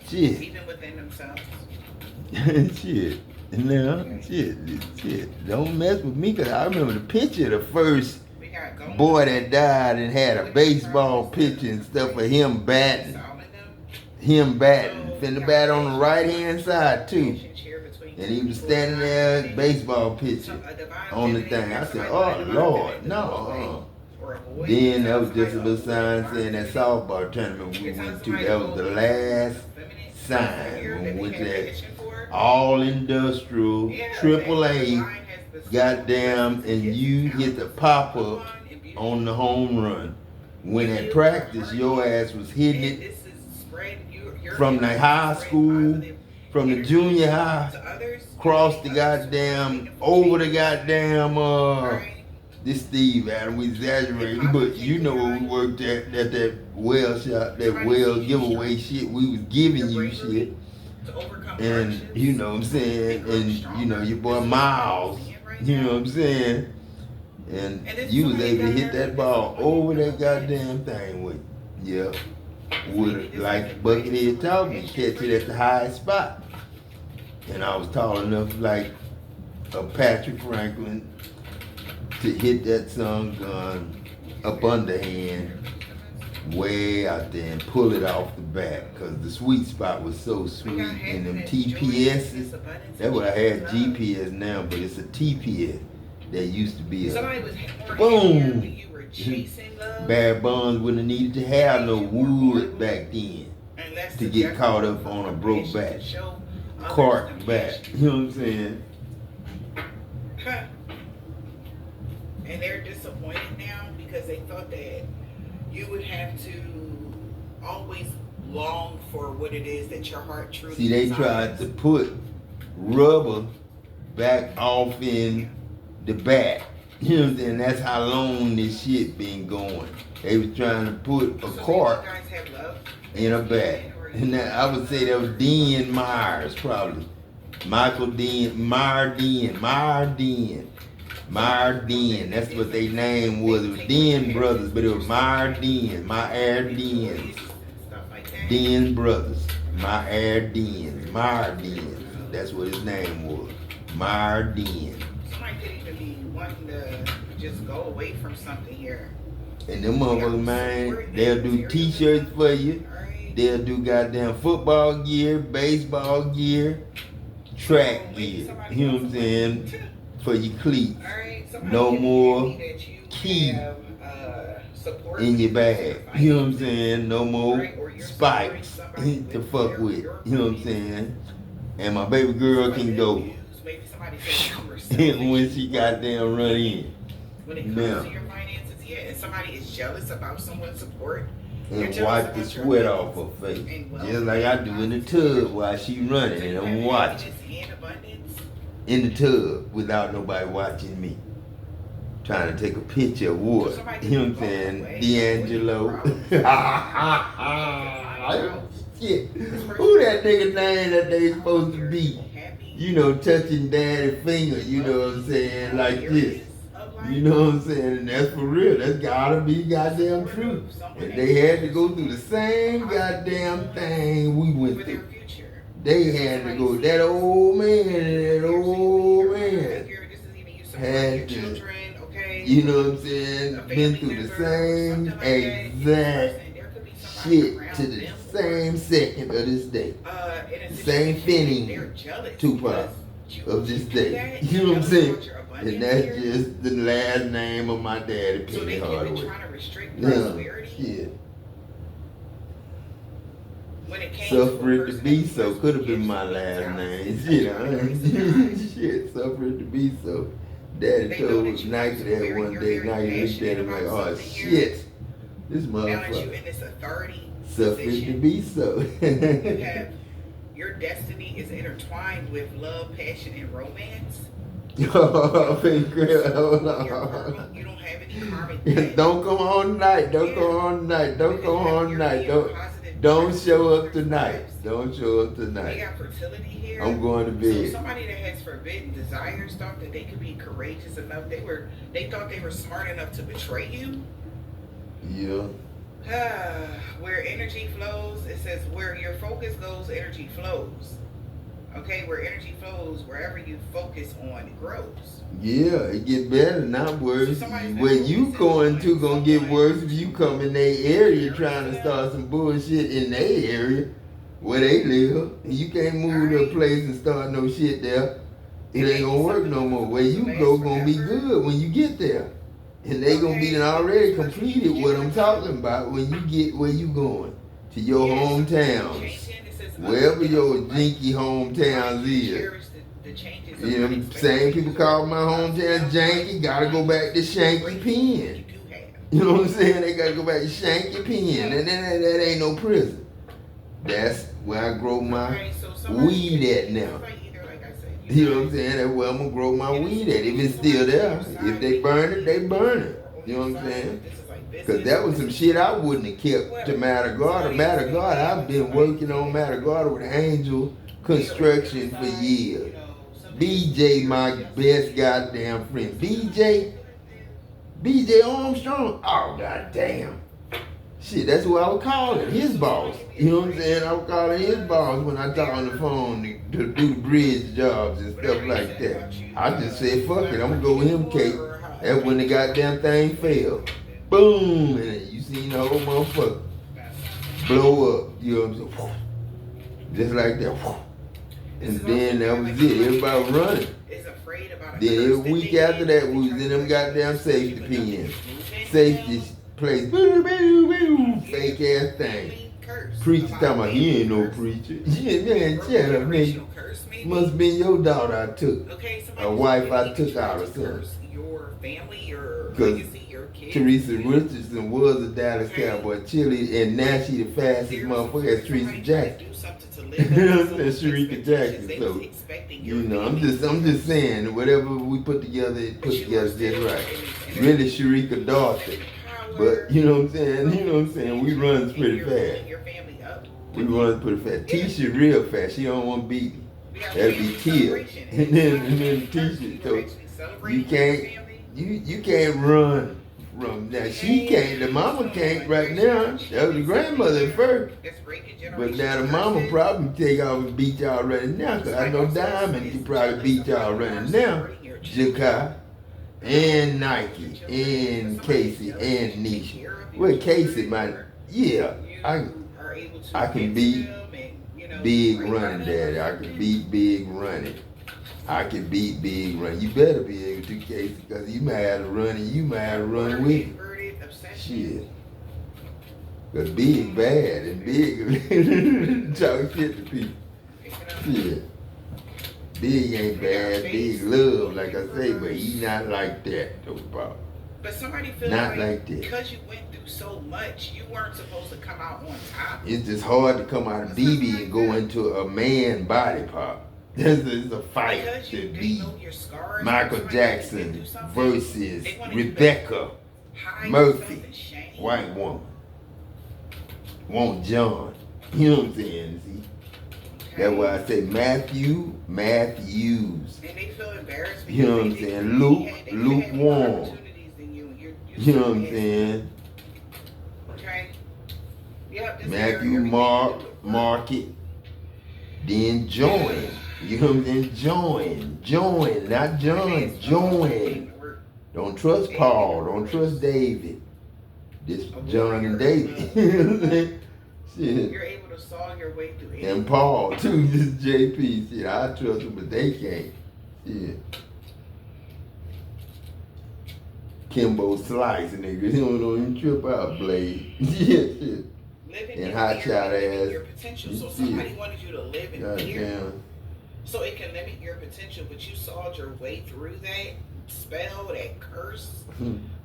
Shit. Even within themselves. Shit. Now, shit. Don't mess with me, cause I remember the picture of the first boy that died and had a baseball pitcher and stuff for him batting. Finna bat on the right hand side too. And he was standing there, baseball pitcher, on the thing. I said, oh Lord, no. Then that was just a little sign saying that softball tournament we went to, that was the last sign when we went there. All industrial, AAA, goddamn, and you hit the pop up on the home run. When at practice, your ass was hitting it from the high school, from the junior high, across the goddamn, over the goddamn, this Steve Adam, we exaggerating, but you know where we worked at that well shop, that well giveaway shit. We was giving you shit. And you know what I'm saying, and you know your boy Miles, you know what I'm saying, and you was able to hit that ball over that goddamn thing with, like Buckethead taught me, catch it at the highest spot. And I was tall enough like a Patrick Franklin to hit that sun gun up underhand way out there and pull it off the back, because the sweet spot was so sweet. And them TPSs, that's what I had GPS now, but it's a TPS that used to be a boom. Bad Buns wouldn't have needed to have no wood back then to get caught up on a broke back, cart back. You know what I'm saying? And they're disappointed now because they thought that you would have to always long for what it is that your heart truly See, they tried to put rubber back off in the back. You know what I'm saying? That's how long this shit been going. They was trying to put a cart in a back. And that, I would say that was Dean Myers, probably. Michael Dean, Myrdin. That's what their name was. It was Den Brothers, but it was Myrdin, My Air Dens. Den Brothers, My Air Dens, Myrdin. That's what his name was. Myrdin. Somebody could even be wanting to just go away from something here. And them motherfuckers, man, they'll do t-shirts for you. They'll do goddamn football gear, baseball gear, track gear. You know what I'm saying? For your cleats. No more key in your bag. You know what I'm saying? No more spikes to fuck with. You know what I'm saying? And my baby girl can go when she goddamn run in. When it comes to your finances, and somebody is jealous about someone's support. And wipe the sweat off her face. Just like I do in the tub while she running and I'm watching. In the tub without nobody watching me. Trying to take a picture of what? You know what I'm saying? D'Angelo. Shit. Who that nigga name that they supposed to be? You know, touching daddy's finger, you know what I'm saying? Like this. You know what I'm saying? And that's for real. That's gotta be goddamn true. And they had to go through the same goddamn thing we went through. They had to go. That old man had to, you know what I'm saying, been through the same exact shit to the same second of this day. The same feeling, Tupac, of this day. You know what I'm saying? And that's just the last name of my daddy, Penny Hardaway. Yeah. Suffer it to be so could have been my last name. Shit, suffer it to be so. Daddy told Nike that one day. Nike looked at him like, oh shit, this motherfucker. Suffer it to be so. You have your destiny is intertwined with love, passion, and romance. Oh, girl, hold on. You don't have any karmic. Don't come on tonight. Don't come on tonight. Don't come on tonight. Don't show up tonight. Don't show up tonight. We got fertility here. I'm going to bed. So somebody that has forbidden desires thought that they could be courageous enough. They thought they were smart enough to betray you. Yeah. Where energy flows, it says where your focus goes, energy flows. Okay, where energy flows, wherever you focus on, it grows. Yeah, it get better, not worse. So Where you going to gonna get worse if you come in their area trying to start some bullshit in their area where they live. You can't move to a place and start no shit there. It ain't gonna work no more. Where you go gonna be good when you get there. And they gonna be already completed what I'm talking about when you get where you going. To your hometowns. Wherever your jinky hometowns is. You know, same people call my hometown janky, gotta go back to Shanky Pen. You know what I'm saying? They gotta go back to Shanky Pen. And that ain't no prison. That's where I grow my weed at now. You know what I'm saying? That's where I'm gonna grow my weed at. If it's still there. If they burn it, they burn it. You know what I'm saying? Because that was some shit I wouldn't have kept to Matagorda. Matagorda, I've been working on Matagorda with Angel Construction for years. BJ, my best goddamn friend. BJ Armstrong. Oh, goddamn. Shit, that's who I would call him, his boss. You know what I'm saying? I would call him his boss when I talk on the phone to do the bridge jobs and stuff like that. I just said, fuck it, I'm gonna go with him, Kate. That's when the goddamn thing failed. Boom! And you seen the whole motherfucker blow up. You know what I'm saying? Just like that. And then that was it. Everybody running. Then every week after that, we was in them goddamn safety pins. Safety place. Fake ass thing. Preacher talking about he ain't no preacher. Yeah, man, shut up, nigga. Must been your daughter I took. A wife I took out or something. Your family, your Because legacy, your kids. Teresa Richardson was a Dallas Cowboy cheerleader, and now she the fastest motherfucker as Teresa Jackson. Sharika Jackson. So, you know, I'm just saying, whatever we put together just right. Really Sharika Dorothy. But you know what I'm saying? We run pretty fast. We run pretty fast. Tisha real fast. She don't want to beat me. That'll be Tia. And then Tisha. So you can't run from that. She can't. The mama can't right now. That was the grandmother at first. But now the mama probably take off and beat y'all running now. Cause I know Diamond can probably beat y'all running now. Jakai and Nike and Casey and Nisha. Well, Casey might. Yeah, I can beat Big running, Daddy. I can beat Big running. I can beat Big run. You better be able to, Casey, because you might have to run and you might have to run with him. Shit. Because Big bad and Big talk shit to people. Shit. Big ain't bad. Big love, like I say, but he not like that, though, Bob. But somebody feels not like that. Because you went through so much, you weren't supposed to come out on top. It's just hard to come out of BB and go into a man body pop. It's a fight to be Michael Jackson versus Rebecca Murphy, white woman. Want John. You know what I'm saying? See? That's why I say Matthews. And they feel embarrassed. You know what I'm saying? Lukewarm. You know what I'm saying? Okay. Yep. Matthew Market. Then join. You know what I'm saying? Join, not John, join. Don't trust Paul, don't trust David. This John and David. Shit. You're able to saw your way through it. And Paul too, this JP. Shit, I trust them, but they can't. Shit. Kimbo Slice, nigga. He don't even trip out, Blade. Yeah, shit. And hot shot ass. Your potential. So somebody wanted you to live in fear. Damn. So it can limit your potential, but you sawed your way through that spell, that curse,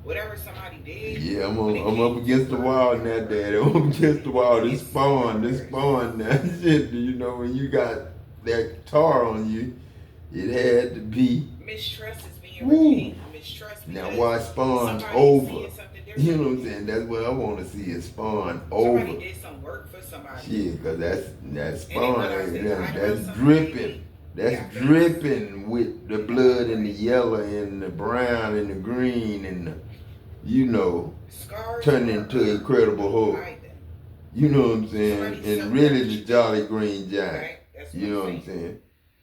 whatever somebody did. Yeah, I'm up against the wall now, Daddy. I'm up against the wall. This spawn now. Shit, you know, when you got that tar on you, it had to be. Mistrust is being repeated. Mistrust. Now why spawn over? You know what I'm saying? That's what I want to see is spawn over. Somebody did some work for somebody. Shit, cause that's spawn. That's dripping. That's dripping with the blood and the yellow and the brown and the green and the, you know, turning into Incredible Hulk. You know what I'm saying? And really the Jolly Green Giant. You know what I'm saying?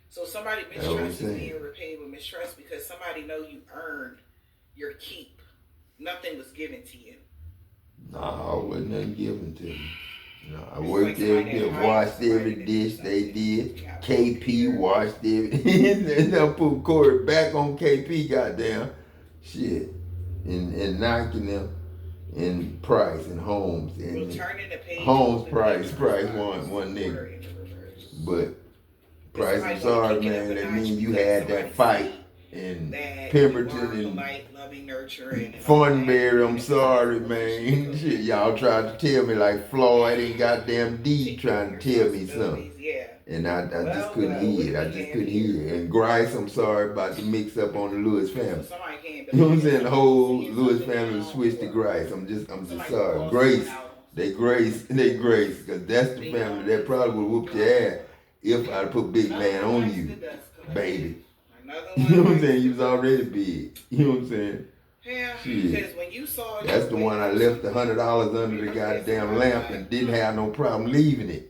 So somebody That's what I'm mistrusts is saying. being repaid with mistrust because somebody know you earned your keep. Nothing was given to you. No, wasn't nothing given to me. No, I It's worked like every somebody day, that washed hired every somebody to do dish they something. did. Yeah, KP washed every. And I put Corey back on KP, goddamn. Shit. And knocking them in Price and Holmes. And Well, turning the page Holmes over, Price reverse one nigga. order in the reverse. But Price, I'm somebody sorry, wanna kick it man. up a That notch means you because had that somebody fight see in that Pemberton you are and polite, loving, nurturing, and all Funbury. that. I'm sorry, man. Shit, y'all tried to tell me like Floyd and goddamn D trying to tell me something. Yeah. And I just Well, couldn't hear it. I just couldn't hear it. And Grice, I'm sorry about the mix up on the Lewis family. So somebody can't You know what I'm believe saying? The whole seeing Lewis something family now, switched to or Grice. I'm just somebody sorry. calls Grace. someone out. They Grace. Because that's the family that probably would whoop your ass if I put big man on you, baby. You know what I'm saying? You was already big. You know what I'm saying? Yeah, Shit. because when you saw That's the one I left $100 under the goddamn lamp and didn't have no problem leaving it.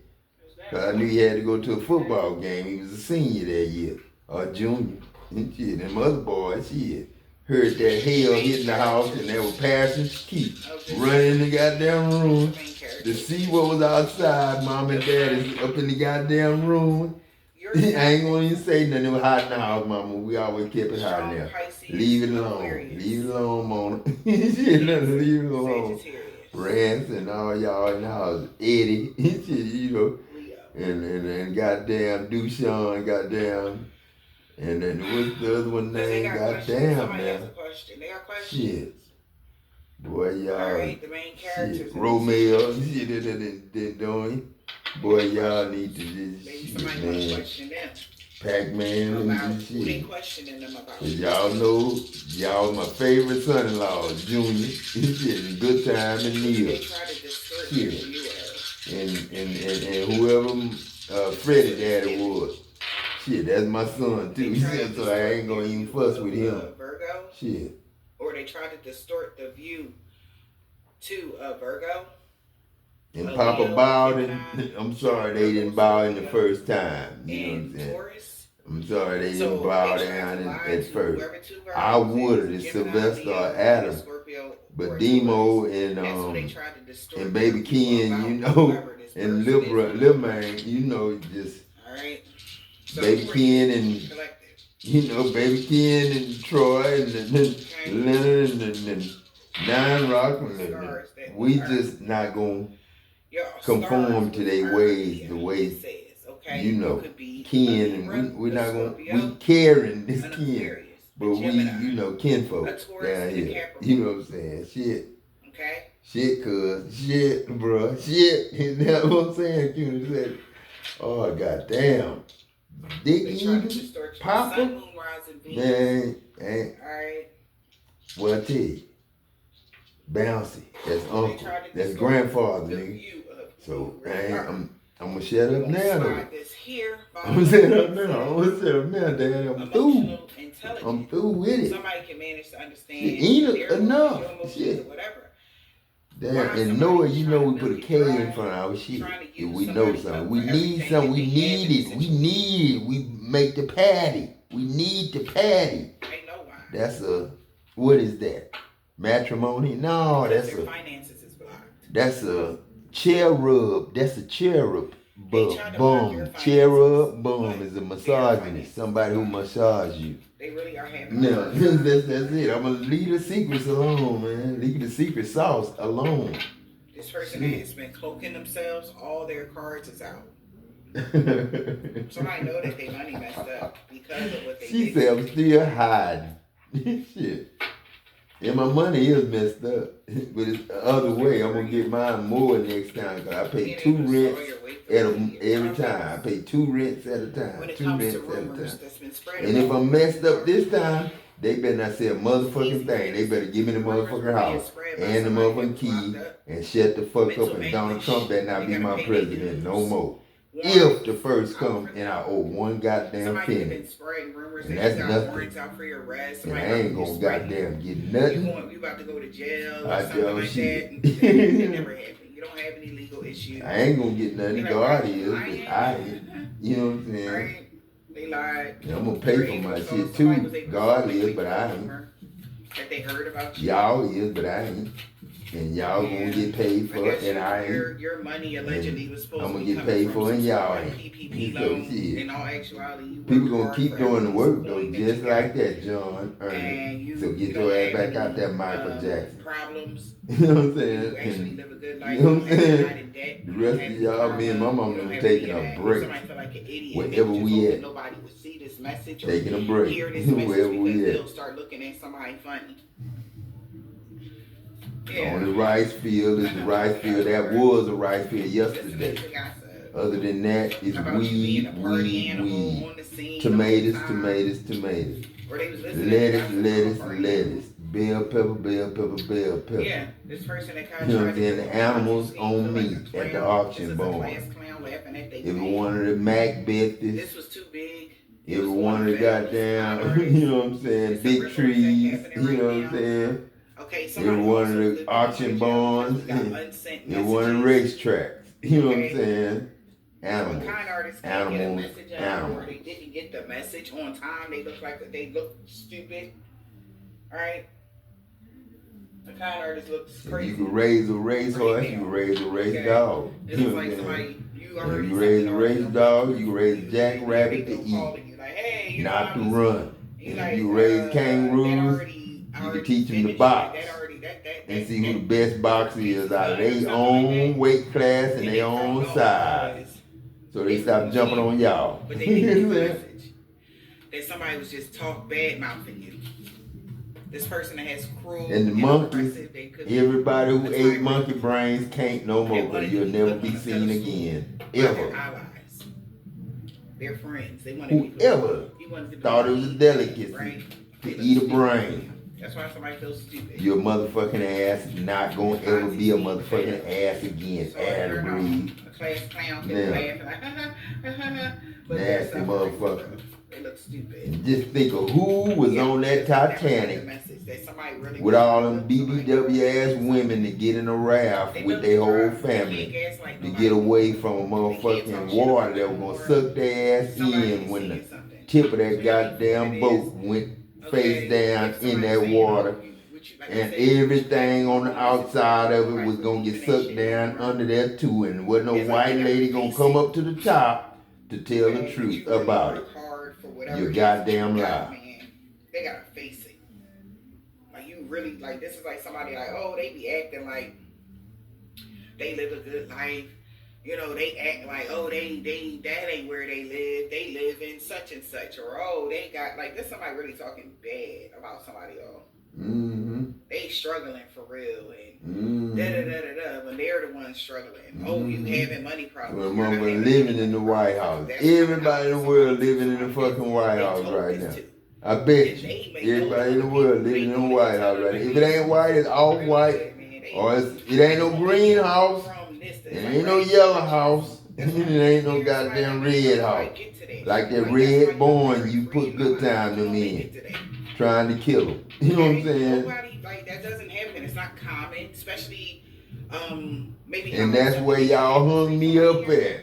Cause I knew he had to go to a football game. He was a senior that year, or junior. And shit, them other boys, shit, heard that hail hitting the house and they were passing keep running in the goddamn room to see what was outside. Mom and dad is up in the goddamn room. I ain't gonna even say nothing. It was hot in the house, mama. We always kept it hot in there. Leave it alone. Leave it alone, Mona. Shit, leave it alone. Rance and all y'all in the house. Eddie, shit, you know. And goddamn Dushan, goddamn. And then what's the other one name? Goddamn, man. Shit. Boy, y'all. Alright, the main characters. Shit. Romeo, shit, they doing. Boy, y'all need to just shit, man. Pac-Man and Who they shit. questioning them about? Cause y'all know, y'all my favorite son-in-law, Junior. Shit, Good Time and Neil. They try to distort Shit. who you are. And whoever Freddie daddy was. Shit, that's my son too. So I ain't gonna even fuss with him. Virgo? Shit. Or they try to distort the view to Virgo. And Papa bowed in, I'm sorry they didn't bow in the first time. You know what I'm saying? Taurus. I'm sorry they didn't bow down at first. I would have Sylvester or Adam. But Demo and Baby Ken, you know, and Lil Man, you know, just Baby Ken and Baby Ken and Troy and Leonard and Nine Rock. We just not gonna conform to their ways, the way Ken, and we're not gonna, we caring this Ken, but we, kinfolk down here. You know what I'm saying? Shit. Okay. Shit, cuz. Shit, bruh. Shit. You know what I'm saying? Ken said, oh, goddamn. Dick Egan, Papa, man, Alright. What I tell you, Bouncy, that's uncle, that's grandfather, nigga. So I'm gonna shut up now, though. I'm gonna shut up now, Dad. I'm through with it. Somebody can manage to understand. It ain't enough. Shit. Damn, and Noah, you know we put a K in front of our shit. If we know something. We need something. We need it. We make the patty. We need the patty. That's what is that? Matrimony? No, that's a chair rub. That's a cherub bum. Cherub bum is a misogynist. Somebody who massage you. They really are having. No, that's it. I'm gonna leave the secrets alone, man. Leave the secret sauce alone. This person has been cloaking themselves. All their cards is out. Somebody know that their money messed up because of what they did. She said I'm still hiding. Shit. Yeah, my money is messed up, but it's the other way. I'm gonna get mine more next time because I pay 2 rents every time. I pay 2 rents at a time. 2 rents at a time. And if I'm messed up this time, they better not say a motherfucking thing. They better give me the motherfucking house and the motherfucking key and shut the fuck up. And Donald Trump better not be my president no more. If the first come and I owe one goddamn penny. And that's nothing. And I ain't gonna goddamn get nothing. You about to go to jail or something like shit. that. It never happened. You don't have any legal issues. I ain't gonna get nothing. God is, but you know what I'm saying? They lied. And I'm gonna pay for my shit too. God is, but I ain't. That they heard about you. Y'all is, but I ain't. And y'all gonna get paid for it, and I ain't. Your money allegedly was supposed I'm to gonna be get paid for it, and y'all ain't. PPP So loan. shit. In all actuality, you People gonna keep doing the work though, just like that, John Ernest. So get your ass back out there, Michael Jackson. Problems. You know what I'm saying? You actually live a good life. You know what I'm saying? Debt, the rest of y'all, me and my mom done taking a break. Somebody feel like an idiot. Wherever we at. Nobody would see this message or taking a break. hear this message Wherever because we they'll at. start looking at somebody funny. On the rice field is the rice field. That was a rice field yesterday. Other than that, it's weed. Tomatoes. Lettuce. Bell pepper. Yeah, this person that kind of you know what I'm saying? The animals on meat at the auction barn. Every one of the Macbeths. This was too big. Every one of the goddamn, you know what I'm saying, big trees, you know what I'm saying? Okay, every one of the auction barns, every one of the racetracks, you know what I'm saying? Animals, animals. They didn't get the message on time. They look stupid. All right. The kind artist looks crazy. You can raise a racehorse, you can raise a race dog. It looks like somebody you raise a race dog, you can raise a jackrabbit to eat, not to run. And if you raise kangaroos, you can teach them to box and see who the best boxer is out of their own weight class and their own size. So they stop jumping on y'all. But they didn't get the message that somebody was just bad mouthing you. This person that has cruel and the monkeys, everybody who ate monkey brains can't no more. You'll never be seen again. Ever. Allies. They're friends. They want Whoever thought it was a delicacy to eat a brain. That's why somebody feels stupid. You're a motherfucking ass, not gonna ever be a motherfucking ass again. Ass breed. A class clown nasty motherfucker. They look stupid. And just think of who was on that Titanic with all them BBW ass women to get in a raft with their whole family to get away from a motherfucking water that was gonna suck their ass in when the tip of that goddamn boat went face down in that water, and everything on the outside of it was gonna get sucked down under there too, and wasn't no white lady gonna come up to the top to tell the truth about it. You goddamn lie. They gotta face it. Like you really this is like somebody they be acting like they live a good life. You know, they act like, that ain't where they live. They live in such and such. Or, they got, this somebody really talking bad about somebody else. Mm-hmm. They struggling for real. And da-da-da-da-da. When they're the ones struggling. You having money problems. Well, mama living in the White House. Everybody in the world living in the fucking White House right now. I bet you. Everybody in the world living in the White House right now. If it ain't white, it's all white. Or it ain't no green house. It ain't no yellow house. It ain't no goddamn red house. Like that red born you put good time to me in. Trying to kill them. You know what I'm saying? Nobody, that doesn't happen. It's not common. Especially, maybe. And that's where y'all hung me up at.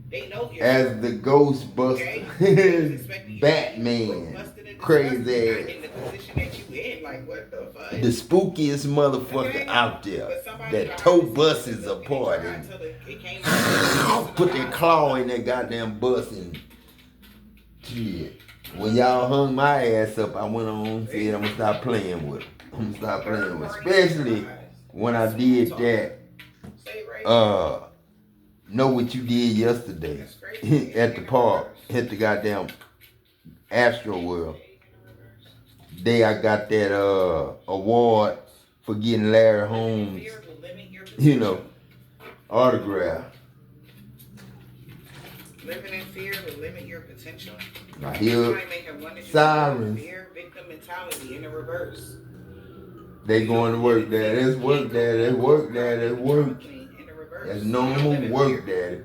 They know you. As the Ghostbuster. Batman. Crazy ass. In the position that you in. Like, what the fuck? The spookiest motherfucker out there that tow buses apart and put their claw in that goddamn bus and shit. When y'all hung my ass up, I went on and said I'm gonna stop playing with it. Especially when I did that. Know what you did yesterday at the park, at the goddamn Astro World. I got that award for getting Larry Holmes, autograph. Living in fear will limit your potential. I hear sirens. Fear victim mentality in the reverse. They going to work, Daddy. That's work, Daddy. That's work, Daddy. That's work. That's normal work, Daddy.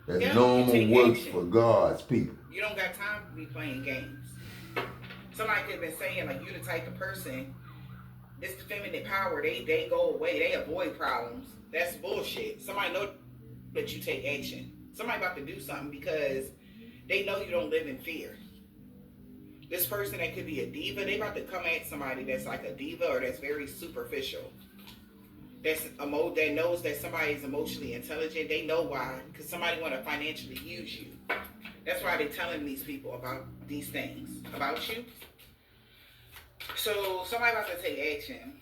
That's normal work for God's people. You don't got time to be playing games. Somebody could have been saying, you the type of person, this feminine power, they go away, they avoid problems. That's bullshit. Somebody know that you take action. Somebody about to do something because They know you don't live in fear. This person that could be a diva, they about to come at somebody that's like a diva or that's very superficial. That knows that somebody is emotionally intelligent. They know why, because somebody want to financially use you. That's why they're telling these people about these things about you. So somebody about to take action.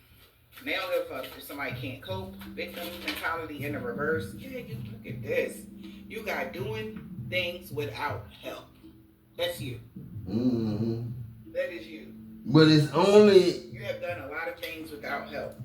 They don't give a fuck if somebody can't cope. Victim mentality in the reverse. Yeah, you look at this. You got doing things without help. That's you. Mm-hmm. That is you. But it's only... You have done a lot of things without help.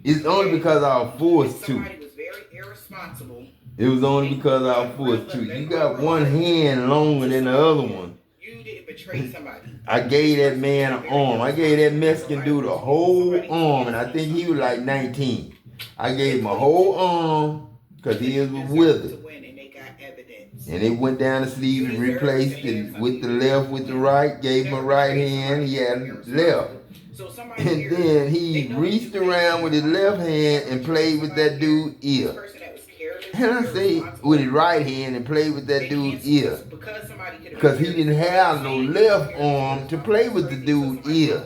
It's only because I was forced to. Somebody was very irresponsible. It was only because I was forced to. You got one hand longer than the other one. You didn't betray somebody. I gave that man an arm. I gave that Mexican dude a whole arm, and I think he was like 19. I gave him a whole arm because he was with it. And it went down the sleeve and replaced it with the left with the right. Gave him a right hand. He had left. And then he reached around with his left hand and played with that dude's ear. And I say with his right hand and played with that dude's ear. Because he didn't have no left arm to play with the dude's ear.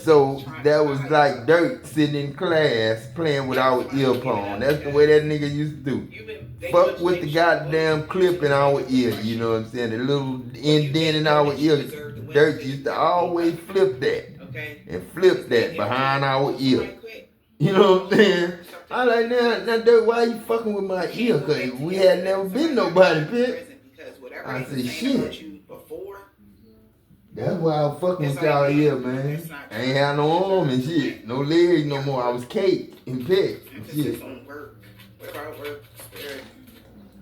So that was like dirt sitting in class playing with our earphone. That's the way that nigga used to do. Fuck with the goddamn clip in our ear, you know what I'm saying? The little indent in our ear. Dirt used to always flip that. And flip that behind our ear. You know what I'm saying? I like, now Dirt, why you fucking with my ear? Because we had never been nobody, bitch. I said, shit. That's why I was fucking with y'all ear, man. I ain't had no arm and shit. No legs no more. I was cake and pick and shit.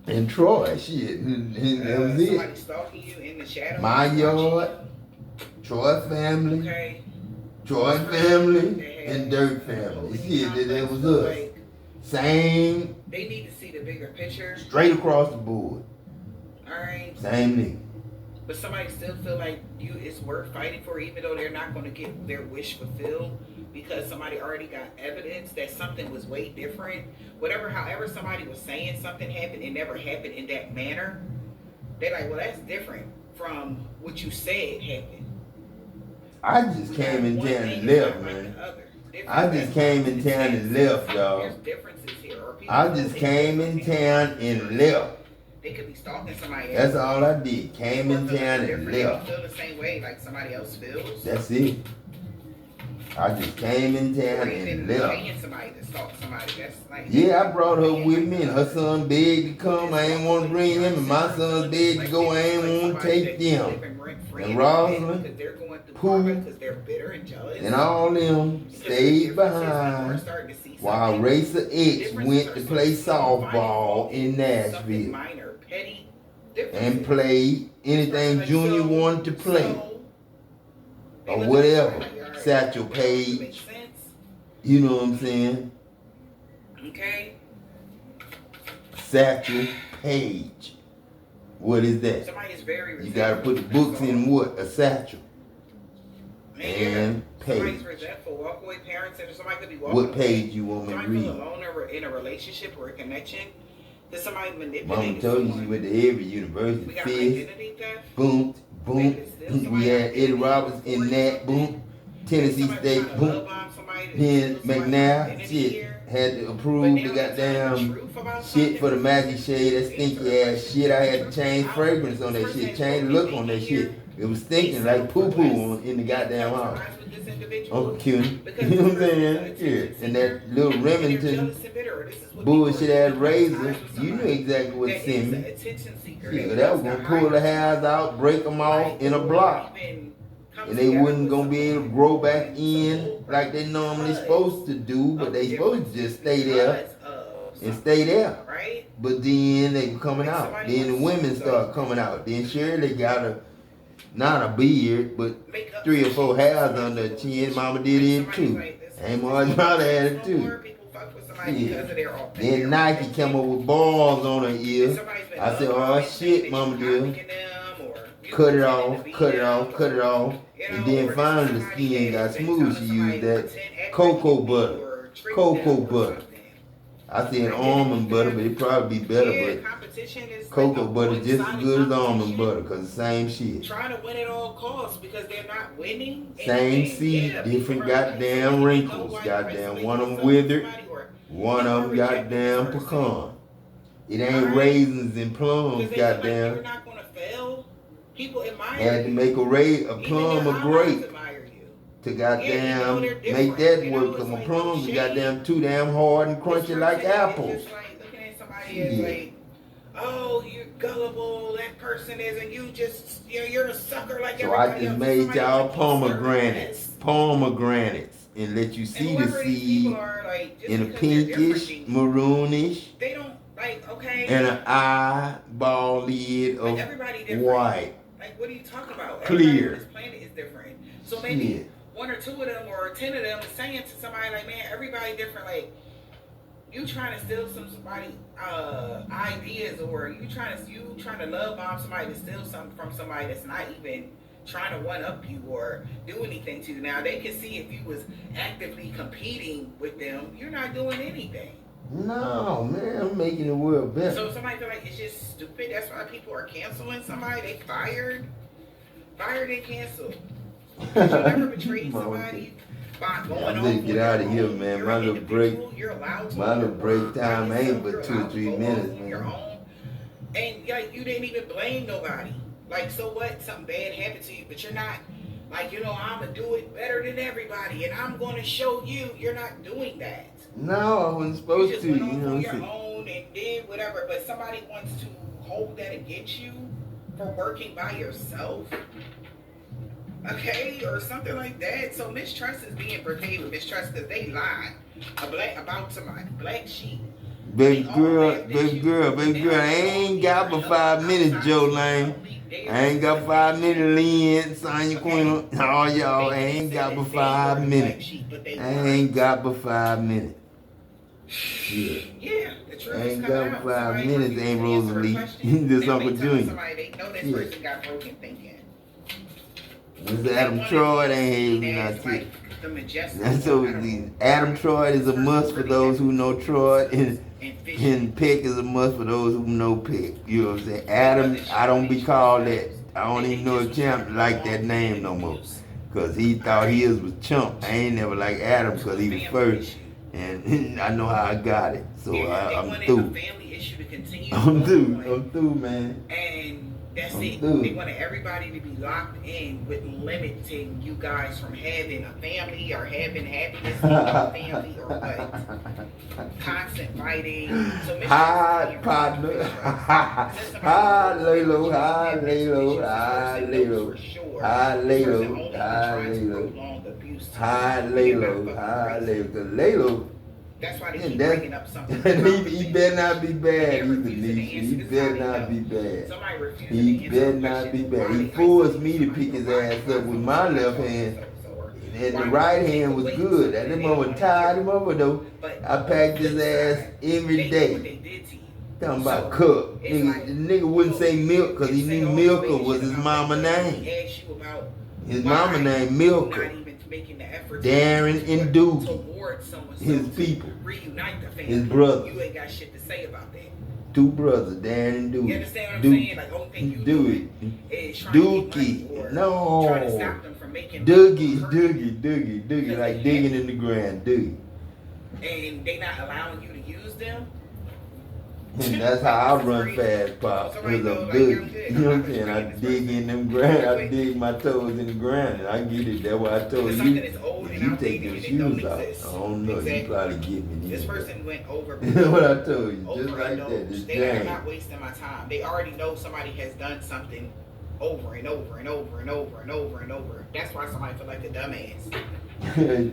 And Troy, shit. And that was it. My yard, Troy family. Troy family and Dirt family. Shit, that was us. Same. They need to see the bigger picture. Straight across the board. Alright. Same nigga. But somebody still feel like it's worth fighting for, even though they're not going to get their wish fulfilled because somebody already got evidence that something was way different. However somebody was saying something happened, it never happened in that manner. They're like, well, that's different from what you said happened. I just came in town and left, man. I just came in town and left, dog. I just came in town and left. They could be stalking somebody else. That's all I did. Came in town and left. Feel the same way like somebody else feels. That's it. I just came in town and left. Somebody to stalk somebody. That's like, yeah, I brought her with me, and her son begged to come. I ain't want to bring him, and my son's begged to go. I ain't want to take them. And Rosalind, Pooh, and all them stayed behind while Racer X went to play softball in Nashville and played anything Junior wanted to play or whatever. Satchel Paige, you know what I'm saying? Okay. Satchel Paige. What is that? You gotta put the books in what? A satchel. And page. What page you want me to read? Alone in a relationship or a connection. That somebody manipulated. Mama told you she went to every university. Fizz, boom, boom. We had Eddie Roberts in that, boom. Tennessee State, boom. Then McNair, shit. Had to approve the goddamn shit for the magic shade, that stinky ass shit. I had to change fragrance on that shit, change look on that shit. It was stinking like poo-poo in the goddamn house. Uncle Q, you know what I'm saying? Yeah. And that little Remington bullshit ass razor, you knew exactly what to send me. Yeah, that was gonna pull the hairs out, break them off in a block. And they wasn't gonna be able to grow back in like they normally supposed to do, but they supposed to just stay there and stay there. But then they were coming out. Then the women start coming out. Then Shirley got not a beard, but 3 or 4 hairs on her chin. Mama did it too. And Marge Mother had it too. Yeah. Then Nike came up with balls on her ear. I said, oh shit, Mama did. Cut it off, cut it off, cut it off. And then finally the skin got smooth. She used that cocoa butter. Cocoa butter. I said almond butter, but it probably be better. Yeah, but competition is cocoa like butter just as good as almond competition. butter, cause the same shit. Trying to win at all costs because they're not winning. Same seed, different goddamn wrinkles. Goddamn, one of them withered, one of them goddamn pecan. It ain't raisins and plums, goddamn. You're not gonna fail. People admire Had to make a plum a grape to goddamn make that work. Cause my plums are goddamn too damn hard and crunchy like apples. It's like looking at somebody as like, oh, you're gullible. That person is, and you just, you're a sucker like so everybody I just else. made y'all pomegranates, and let you see the seed in a pinkish, maroonish, they don't like, okay, and an eyeball lid of white. Like, what are you talking about? Clear. Everybody on this planet is different. So maybe one or two of them or 10 of them is saying to somebody like, man, everybody different. Like, you trying to steal somebody ideas, or you trying to love bomb somebody to steal something from somebody that's not even trying to one up you or do anything to you. Now they can see if you was actively competing with them, you're not doing anything. No, man, I'm making the world better. So somebody feel like it's just stupid. That's why people are canceling somebody. They fired and canceled. You never betrayed somebody by going I'm ready to get out of here, man. My little break time ain't but 2 or 3 minutes, man. And like, you didn't even blame nobody. Like, so what? Something bad happened to you, but you're not like, I'm gonna do it better than everybody, and I'm gonna show you. You're not doing that. No, I wasn't supposed you just to. Went on on your own and did whatever, but somebody wants to hold that against you for working by yourself. Okay, or something like that. So mistrust is being portrayed with mistrust because they lied about somebody. Black sheep. Baby girl, I ain't got but 5 minutes, Joe Lane. I ain't got 5 minutes, Lynn, Sonya Queen, all y'all. I ain't got but 5 minutes. I ain't got but 5 minutes. Yeah, the truth I ain't is got but 5 minutes, ain't Rosalie. This Uncle Junior. They know this person got broken thinking. This Adam Troy ain't not it. That's what these Adam Troy is a must for those who know Troy, and Peck is a must for those who know Peck. You know what I'm saying? Adam, I don't be called that. I don't even know a champ like that name no more. Cause he thought his was chump. I ain't never like Adam cause he was first. And I know how I got it. So I'm through. I'm through, man. And that's it. They wanted everybody to be locked in with limiting you guys from having a family or having happiness in your family or what. Constant fighting. So hi, partner. Hi, Lalo. Hi, Lalo. Hi, Lalo. Hi, Lalo. Hi, Lalo. Hi, Lalo. Hi, Lalo. Lalo. That's why they keep bringing up something. He better not be bad either, Nisha. He better not be bad. He better not be bad. He forced me to pick his ass up with my left hand. And the right hand was good. That mother tired him over though. I packed his ass every day. Talking about cook. The nigga wouldn't say milk because he knew Milker was his mama name. His mama name Milker. Darren and Doogie. His people. His brothers. You ain't got shit to say about that. 2 brothers, Darren and Doogie. You understand what I'm saying? Like, only thing you do is Doogie. No. Try to stop them from making Doogie. Like digging in the ground. Doogie. And they not allowing you to use them? And that's how I run fast, Pop. Because I'm Doogie. You know what I'm saying? I dig in them ground. I dig my toes in the ground. And I get it. That's why I told you. If you take your shoes off, I don't know. You probably get me. This person went over. That's what I told you. Just like that. They're not wasting my time. They already know somebody has done something over and over and over and over and over and over. That's why somebody feel like a dumbass.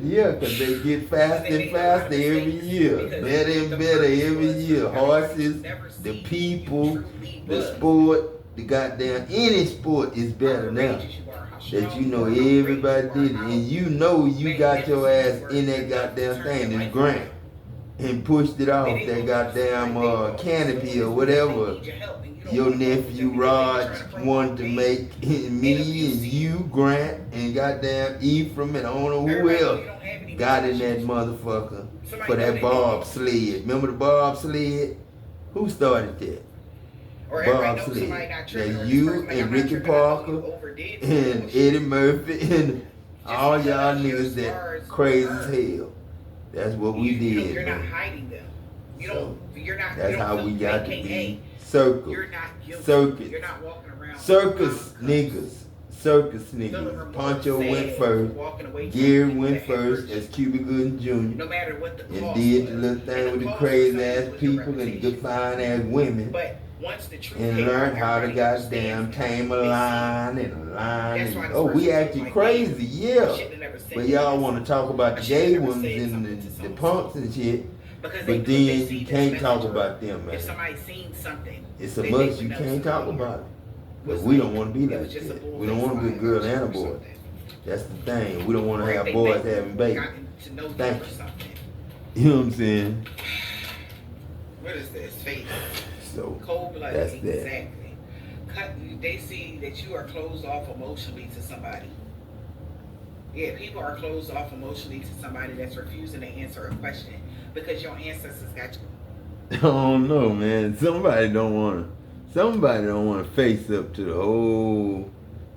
Yeah, because they get faster and faster every year. Better and better every year. Horses, the people, the sport, the goddamn, any sport is better now. That you know everybody did it. And you know you got your ass in that goddamn thing, this grant. And pushed it off that goddamn canopy or whatever your nephew Raj wanted to make. Me and you, Grant, and goddamn Ephraim, and I don't know who else got in that motherfucker. for that bobsled. Remember the bobsled? Who started that? Or everybody knows somebody not tripping. That's you and Ricky Parker and Eddie Murphy and all y'all niggas that crazy as hell. That's what we did. You're not hiding them. You're not. That's how we got to be. Circus. You're not guilty. Circus. You're not walking around. Circus niggas. Circus niggas. Poncho went first. Gary went first as Cuba Gooding Jr. No matter what the cost and did the little thing with the crazy ass people and good fine ass women. But once the truth and learned how to goddamn tame a line and a line. Oh, we actually crazy, yeah. But y'all want to talk about the gay ones and the punks and shit. But then you can't talk about them, man. If somebody seen something, it's a must. You can't talk about it. But we don't want to be like that. We don't want to be a girl and a boy. That's the thing. We don't want to have boys having babies. Thank you. You know what I'm saying? What is this? Faith. So cold-blooded. That's exactly. They see that you are closed off emotionally to somebody. Yeah, people are closed off emotionally to somebody that's refusing to answer a question because your ancestors got you. I don't know, man. Somebody don't want to face up to the whole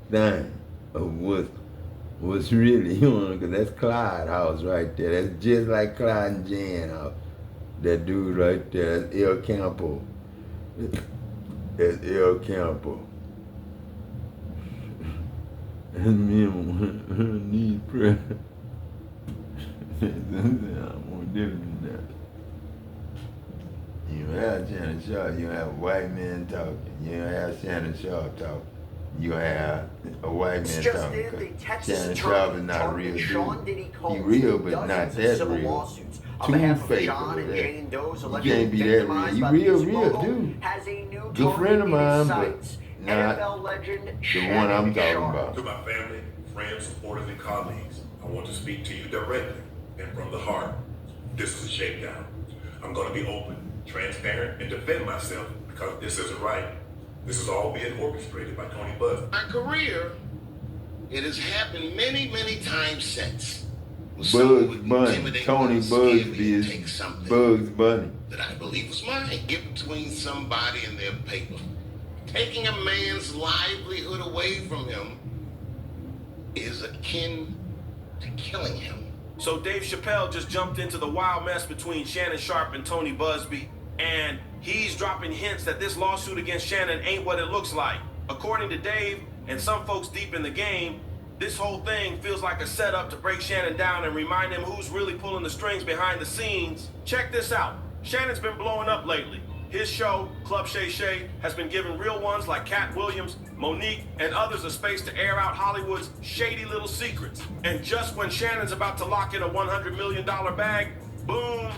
thing of what's really, because that's Clyde house right there. That's just like Clyde and Jan house. That dude right there, that's El Campo. That's El Campo. And me and need prayer. I'm more different than that. You have Shannon Sharp, you have a white man talking. You have Shannon Sharp talking. You have a white man talking. Shannon Sharp is not a real dude. He real, but not that real. Two-faced. You can't be that real. You real, dude. Good friend of mine, but not the one I'm talking about. To my family, friends, supporters, and colleagues, I want to speak to you directly and from the heart. This is a shakedown. I'm going to be open, transparent, and defend myself because this isn't right. This is all being orchestrated by Tony Buzz. My career, it has happened many, many times since. Bugs Bunny, Tony Busby is Bugs Bunny. That I believe was mine. Get between somebody and their paper. Taking a man's livelihood away from him is akin to killing him. So Dave Chappelle just jumped into the wild mess between Shannon Sharp and Tony Busby, and he's dropping hints that this lawsuit against Shannon ain't what it looks like. According to Dave and some folks deep in the game, this whole thing feels like a setup to break Shannon down and remind him who's really pulling the strings behind the scenes. Check this out. Shannon's been blowing up lately. His show, Club Shay Shay, has been giving real ones like Cat Williams, Monique, and others a space to air out Hollywood's shady little secrets. And just when Shannon's about to lock in a $100 million bag, boom,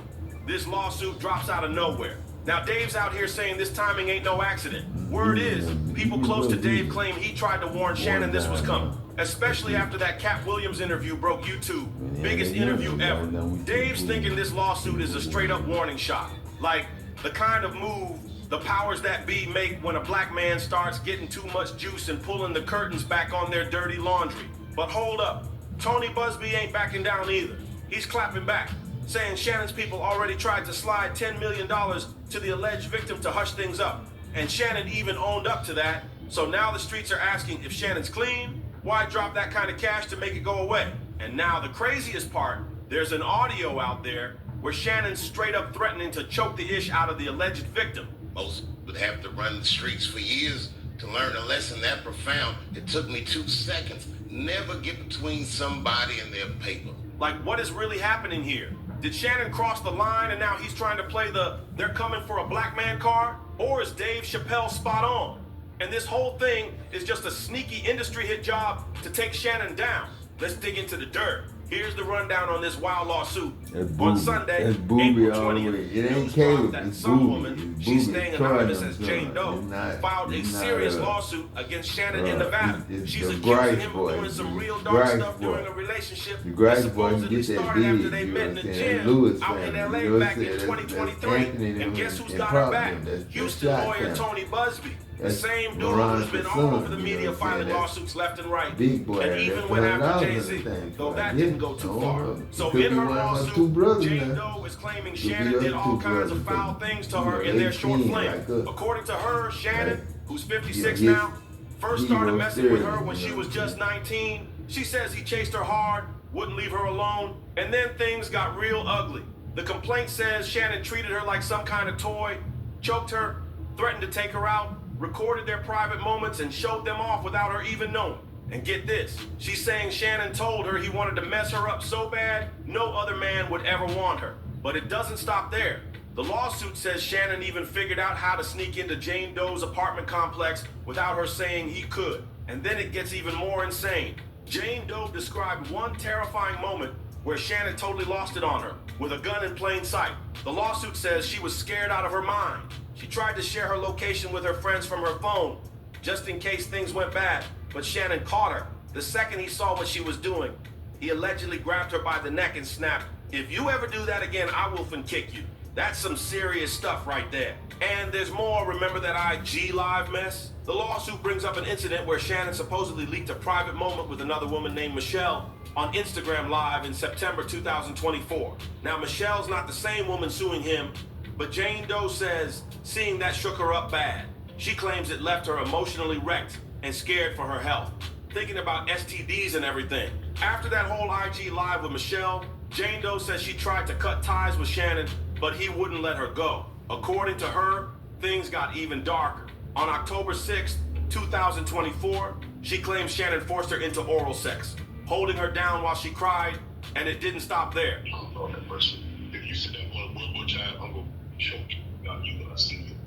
this lawsuit drops out of nowhere. Now, Dave's out here saying this timing ain't no accident. Word is, people close to Dave claim he tried to warn Shannon this was coming, especially after that Cat Williams interview broke YouTube. Biggest interview ever. Dave's thinking this lawsuit is a straight-up warning shot. Like the kind of move the powers that be make when a black man starts getting too much juice and pulling the curtains back on their dirty laundry. But hold up, Tony Busby ain't backing down either. He's clapping back, saying Shannon's people already tried to slide $10 million to the alleged victim to hush things up. And Shannon even owned up to that. So now the streets are asking if Shannon's clean, why drop that kind of cash to make it go away? And now the craziest part, there's an audio out there where Shannon's straight up threatening to choke the ish out of the alleged victim. Most would have to run the streets for years to learn a lesson that profound. It took me 2 seconds. Never get between somebody and their paper. Like, what is really happening here? Did Shannon cross the line and now he's trying to play the they're coming for a black man card? Or is Dave Chappelle spot on? And this whole thing is just a sneaky industry hit job to take Shannon down. Let's dig into the dirt. Here's the rundown on this wild lawsuit. On Sunday, April 20th, it ain't Caleb, that it's some booby. woman, she's staying anonymous as Jane Doe, filed a serious lawsuit against Shannon in Nevada. She's accusing him of doing some real dark stuff during a relationship that supposedly started after they met in the gym out in LA back in 2023. And guess who's got her back? Houston lawyer Tony Busby. The same dude who's been all over the media filing lawsuits left and right. Big boy, and even went after Jay-Z, though that didn't go too far. So in her lawsuit, Jane Doe is claiming Shannon did all kinds of foul things to her in their short flame. According to her, Shannon, who's 56 now, first started messing with her when she was just 19. She says he chased her hard, wouldn't leave her alone, and then things got real ugly. The complaint says Shannon treated her like some kind of toy, choked her, threatened to take her out, recorded their private moments, and showed them off without her even knowing. And get this, she's saying Shannon told her he wanted to mess her up so bad, no other man would ever want her. But it doesn't stop there. The lawsuit says Shannon even figured out how to sneak into Jane Doe's apartment complex without her saying he could. And then it gets even more insane. Jane Doe described one terrifying moment where Shannon totally lost it on her, with a gun in plain sight. The lawsuit says she was scared out of her mind. She tried to share her location with her friends from her phone, just in case things went bad, but Shannon caught her. The second he saw what she was doing, he allegedly grabbed her by the neck and snapped, "If you ever do that again, I will fin kick you." That's some serious stuff right there. And there's more. Remember that IG Live mess? The lawsuit brings up an incident where Shannon supposedly leaked a private moment with another woman named Michelle on Instagram Live in September 2024. Now, Michelle's not the same woman suing him, but Jane Doe says seeing that shook her up bad. She claims it left her emotionally wrecked and scared for her health, thinking about STDs and everything. After that whole IG Live with Michelle, Jane Doe says she tried to cut ties with Shannon, but he wouldn't let her go. According to her, things got even darker. On October 6th, 2024, she claims Shannon forced her into oral sex, holding her down while she cried, and it didn't stop there. Oh, that person. If you said that one more time, I'm going to choke you. God, you gonna see it.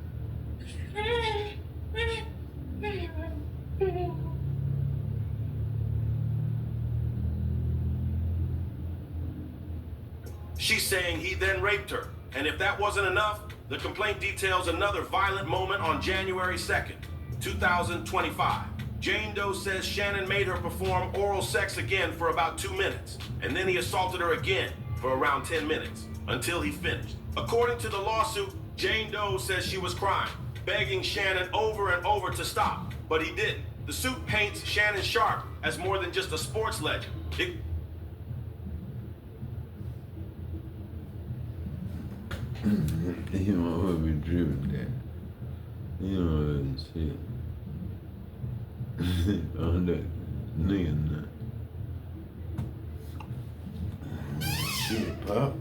She's saying he then raped her. And if that wasn't enough, the complaint details another violent moment on January 2nd, 2025. Jane Doe says Shannon made her perform oral sex again for about 2 minutes, and then he assaulted her again for around 10 minutes, until he finished. According to the lawsuit, Jane Doe says she was crying, begging Shannon over and over to stop, but he didn't. The suit paints Shannon Sharp as more than just a sports legend. You know what we driven that. You know what shit. On that nigga nut. Shit, pop.